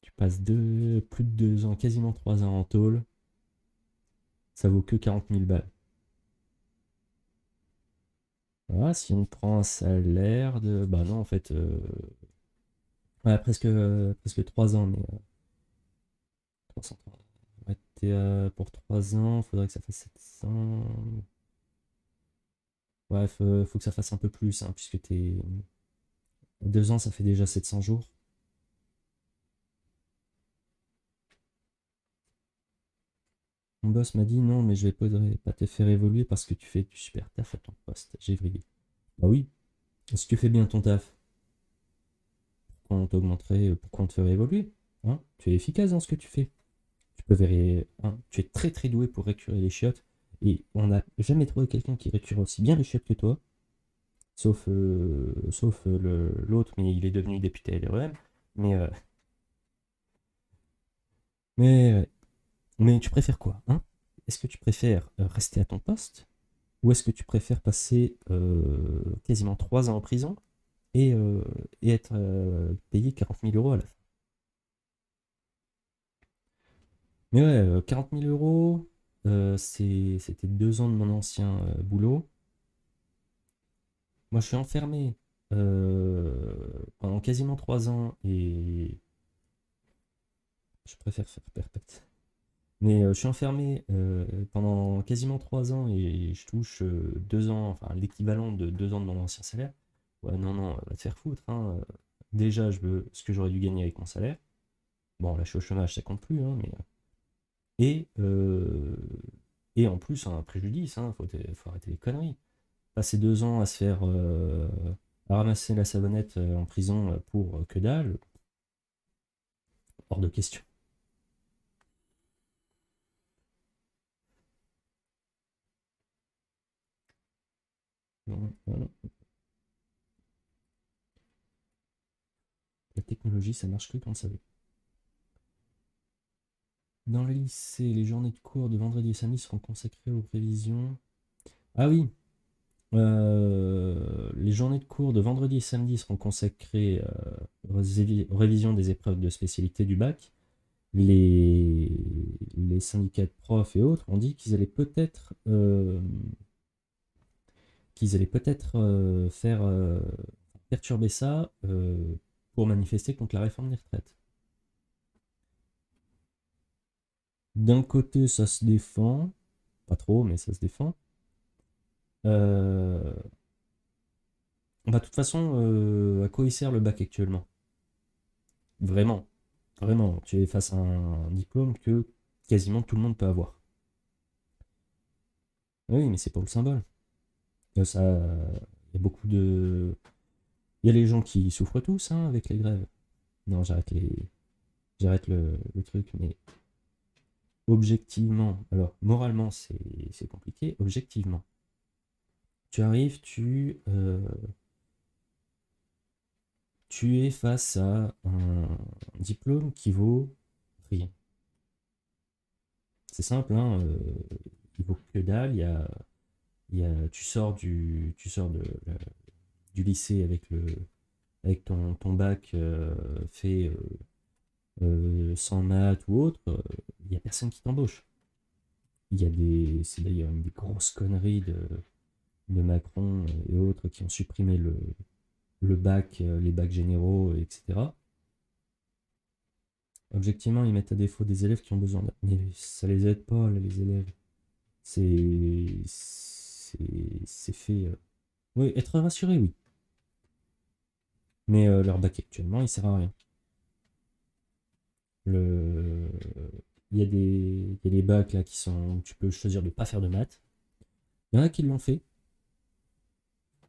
Tu passes plus de 2 ans, quasiment 3 ans en tôle, ça vaut que 40 000 balles. Ah, si on prend un salaire de... Bah non, en fait, ouais, presque 3 ans, mais 300. Ouais, pour 3 ans, faudrait que ça fasse 700. Ouais, faut que ça fasse un peu plus, hein, puisque t'es... 2 ans, ça fait déjà 700 jours. Mon boss m'a dit non, mais je vais pas te faire évoluer parce que tu fais du super taf à ton poste. J'ai vrillé. Bah oui, si tu fais bien ton taf, pourquoi on t'augmenterait, pourquoi on te ferait évoluer, hein? Tu es efficace dans ce que tu fais. Hein, tu es très très doué pour récurer les chiottes. Et on n'a jamais trouvé quelqu'un qui récure aussi bien les chiottes que toi. Sauf l'autre, mais il est devenu député LREM. Mais, euh, mais, mais tu préfères quoi, hein? Est-ce que tu préfères rester à ton poste ou est-ce que tu préfères passer quasiment 3 ans en prison et, et être payé 40 000 euros à la fin? Mais ouais, 40 000 euros, c'était 2 ans de mon ancien boulot. Moi, je suis enfermé pendant quasiment 3 ans et je préfère faire perpète. Mais je suis enfermé pendant quasiment 3 ans et je touche 2 ans, enfin l'équivalent de 2 ans de mon ancien salaire. Ouais, non, non, va te faire foutre, hein. Déjà, je veux ce que j'aurais dû gagner avec mon salaire. Bon, là, je suis au chômage, ça compte plus, hein, mais. Et, euh, et en plus, un préjudice, hein, faut arrêter les conneries. Passer 2 ans à se faire à ramasser la savonnette en prison pour que dalle, hors de question. Bon, voilà. La technologie, ça marche que quand ça veut. Dans le lycée, les journées de cours de vendredi et samedi seront consacrées aux révisions. Ah oui, les journées de cours de vendredi et samedi seront consacrées aux révisions des épreuves de spécialité du bac. Les syndicats de profs et autres ont dit qu'ils allaient peut-être faire perturber ça pour manifester contre la réforme des retraites. D'un côté, ça se défend, pas trop, mais ça se défend. Euh, Bah, de toute façon, à quoi il sert le bac actuellement? Vraiment, vraiment, tu es face à un diplôme que quasiment tout le monde peut avoir. Oui, mais c'est pour le symbole. Ça, il y a beaucoup de... Il y a les gens qui souffrent tous hein, avec les grèves. Non, j'arrête le truc, mais objectivement, alors moralement c'est compliqué, objectivement, tu arrives, tu es face à un diplôme qui vaut rien. C'est simple, hein, il vaut que dalle, tu sors du lycée avec ton bac fait sans maths ou autre, il n'y a personne qui t'embauche. C'est d'ailleurs une des grosses conneries de Macron et autres qui ont supprimé le bac, les bacs généraux, etc. Objectivement, ils mettent à défaut des élèves qui ont besoin d'aide. Mais ça les aide pas, là, les élèves. C'est fait. Oui, être rassuré, oui. Mais leur bac actuellement, il sert à rien. Le... il y a des bacs là qui sont. Tu peux choisir de ne pas faire de maths. Il y en a qui l'ont fait.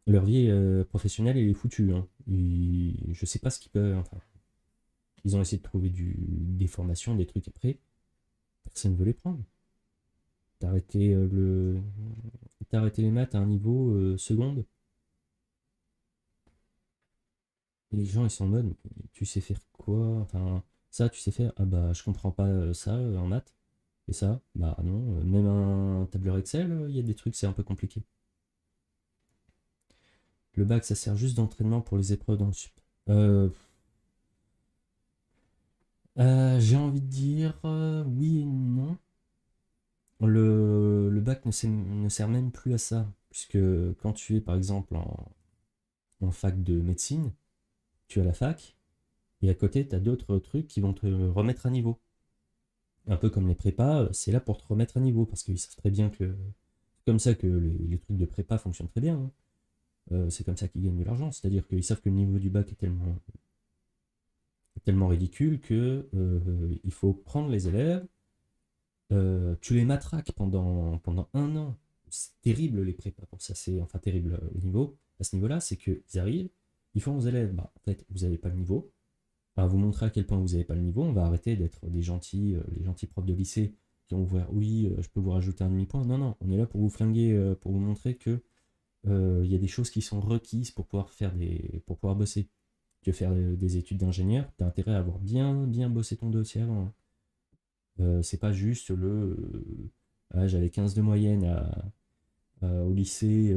Leur vie professionnelle, elle est foutue. Hein. Je sais pas ce qu'ils peuvent. Enfin, ils ont essayé de trouver des formations, des trucs après. Personne ne veut les prendre. T'as arrêté, t'as arrêté les maths à un niveau seconde. Et les gens, ils sont en mode, tu sais faire quoi? Enfin, ça, tu sais faire? Ah bah, je comprends pas ça en maths. Et ça? Bah non. Même un tableur Excel, il y a des trucs, c'est un peu compliqué. Le bac, ça sert juste d'entraînement pour les épreuves dans le sup. Euh, j'ai envie de dire oui et non. Le bac ne sert même plus à ça. Puisque quand tu es par exemple en fac de médecine, tu as la fac, et à côté, tu as d'autres trucs qui vont te remettre à niveau. Un peu comme les prépas, c'est là pour te remettre à niveau, parce qu'ils savent très bien que c'est comme ça que les trucs de prépa fonctionnent très bien. Hein. C'est comme ça qu'ils gagnent de l'argent, c'est-à-dire qu'ils savent que le niveau du bac est tellement ridicule que il faut prendre les élèves, tu les matraques pendant un an. C'est terrible les prépas pour ça, c'est enfin terrible au niveau, à ce niveau-là, c'est qu'ils arrivent, ils font aux élèves, bah en fait vous n'avez pas le niveau, on va vous montrer à quel point vous n'avez pas le niveau, on va arrêter d'être les gentils profs de lycée qui vont vous dire oui, je peux vous rajouter un demi-point. Non, non, on est là pour vous flinguer, pour vous montrer que il y a des choses qui sont requises pour pouvoir bosser. Tu veux faire des études d'ingénieur, tu as intérêt à avoir bien bossé ton dossier avant. Hein. C'est pas juste j'avais 15 de moyenne au lycée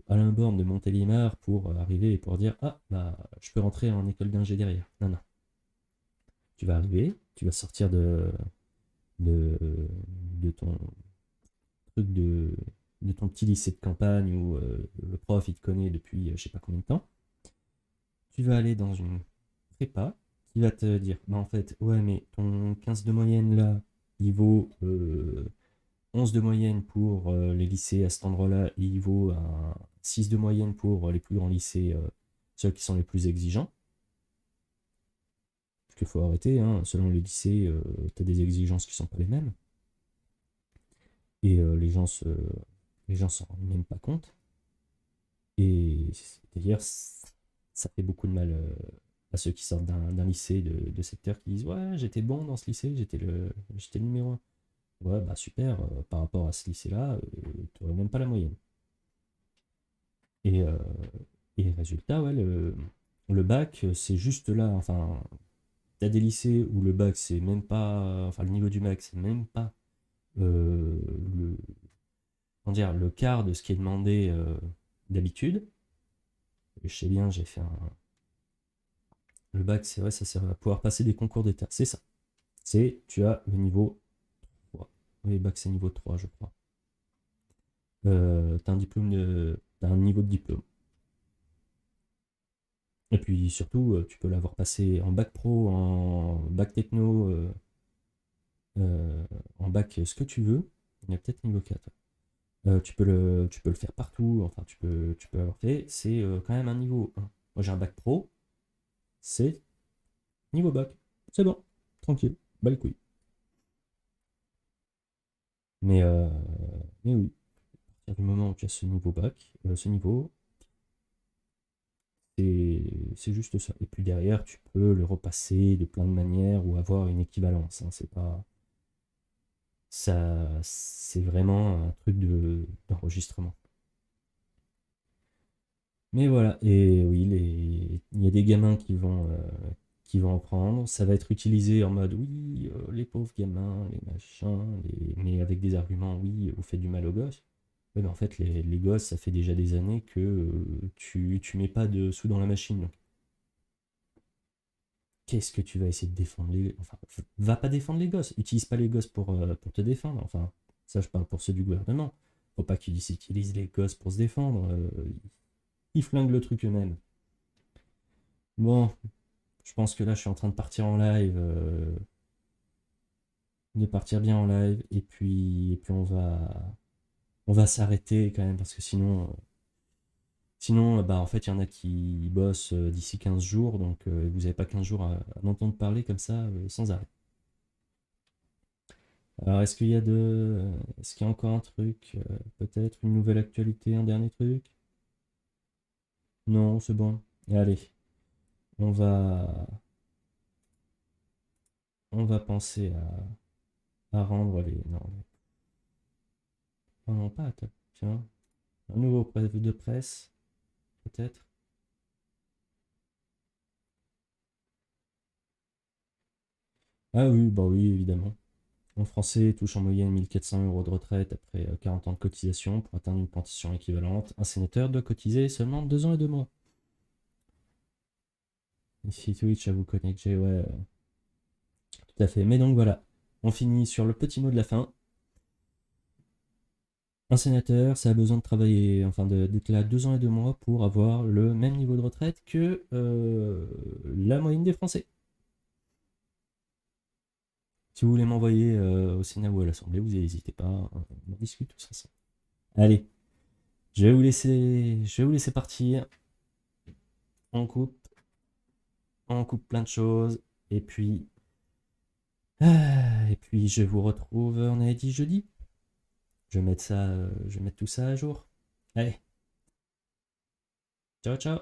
Alain Born de Montélimar pour arriver et pour dire ah bah je peux rentrer en école d'ingé derrière. Non, non. Tu vas arriver, tu vas sortir de, de ton truc de ton petit lycée de campagne où le prof il te connaît depuis je sais pas combien de temps. Tu vas aller dans une prépa qui va te dire bah en fait ouais mais ton 15 de moyenne là il vaut 11 de moyenne pour les lycées à cet endroit-là et il vaut un 6 de moyenne pour les plus grands lycées, ceux qui sont les plus exigeants. Parce qu'il faut arrêter, hein, selon les lycées, tu as des exigences qui sont pas les mêmes. Et les gens s'en rendent même pas compte. Et d'ailleurs, ça fait beaucoup de mal à ceux qui sortent d'un lycée de secteur qui disent ouais, j'étais bon dans ce lycée, j'étais le numéro un. Ouais, bah super, par rapport à ce lycée-là, tu n'aurais même pas la moyenne. Et, euh, et résultat, ouais, le bac, c'est juste là. Enfin, t'as des lycées où le bac, c'est même pas. Enfin, le niveau du bac, c'est même pas le, comment dire, le quart de ce qui est demandé d'habitude. Je sais bien, j'ai fait un. Le bac, c'est vrai, ça sert à pouvoir passer des concours d'État. C'est ça. Tu as le niveau 3. Oui, le bac, c'est niveau 3, je crois. T'as un niveau de diplôme. Et puis surtout, tu peux l'avoir passé en bac pro, en bac techno, en bac ce que tu veux. Il y a peut-être niveau 4. Tu peux le faire partout, enfin tu peux l'avoir fait. C'est quand même un niveau 1. Moi j'ai un bac pro, c'est niveau bac. C'est bon, tranquille, bas le couille. Mais, euh, mais oui, à partir du moment où tu as ce niveau bac, ce niveau, c'est juste ça. Et puis derrière, tu peux le repasser de plein de manières ou avoir une équivalence. Hein, c'est pas. Ça, c'est vraiment un truc d'enregistrement. Mais voilà, et oui, il y a des gamins qui vont en prendre. Ça va être utilisé en mode oui, les pauvres gamins, les machins, mais avec des arguments, oui, vous faites du mal aux gosses. Ouais, mais en fait, les gosses, ça fait déjà des années que tu mets pas de sous dans la machine. Donc, qu'est-ce que tu vas essayer de défendre les... Enfin, va pas défendre les gosses. Utilise pas les gosses pour te défendre. Enfin, ça, je parle pour ceux du gouvernement. Faut pas qu'ils utilisent les gosses pour se défendre. Ils flinguent le truc eux-mêmes. Bon, je pense que là, je suis en train de partir en live. De partir bien en live. Et puis on va s'arrêter quand même. Parce que sinon, bah, en fait, il y en a qui bossent d'ici 15 jours. Donc, vous n'avez pas 15 jours à m'entendre parler comme ça, sans arrêt. Alors, est-ce qu'il y a encore un truc, peut-être une nouvelle actualité, un dernier truc? Non, c'est bon. Allez, on va, on va penser à rendre les. Non, non, non, pas à toi. Tiens, un nouveau prévu de presse, peut-être. Ah oui, bah oui, évidemment. Un Français touche en moyenne 1 400 € de retraite après 40 ans de cotisation pour atteindre une pension équivalente. Un sénateur doit cotiser seulement 2 ans et 2 mois. Ici Twitch à vous connecter, ouais, tout à fait. Mais donc voilà, on finit sur le petit mot de la fin. Un sénateur, ça a besoin de travailler, enfin d'être là 2 ans et 2 mois pour avoir le même niveau de retraite que la moyenne des Français. Si vous voulez m'envoyer au Sénat ou à l'Assemblée, vous n'hésitez pas, on en discute tous ensemble. Allez, je vais vous laisser partir. On coupe, on coupe plein de choses, et puis, je vous retrouve, on avait dit jeudi. Je vais mettre tout ça à jour. Allez, ciao ciao.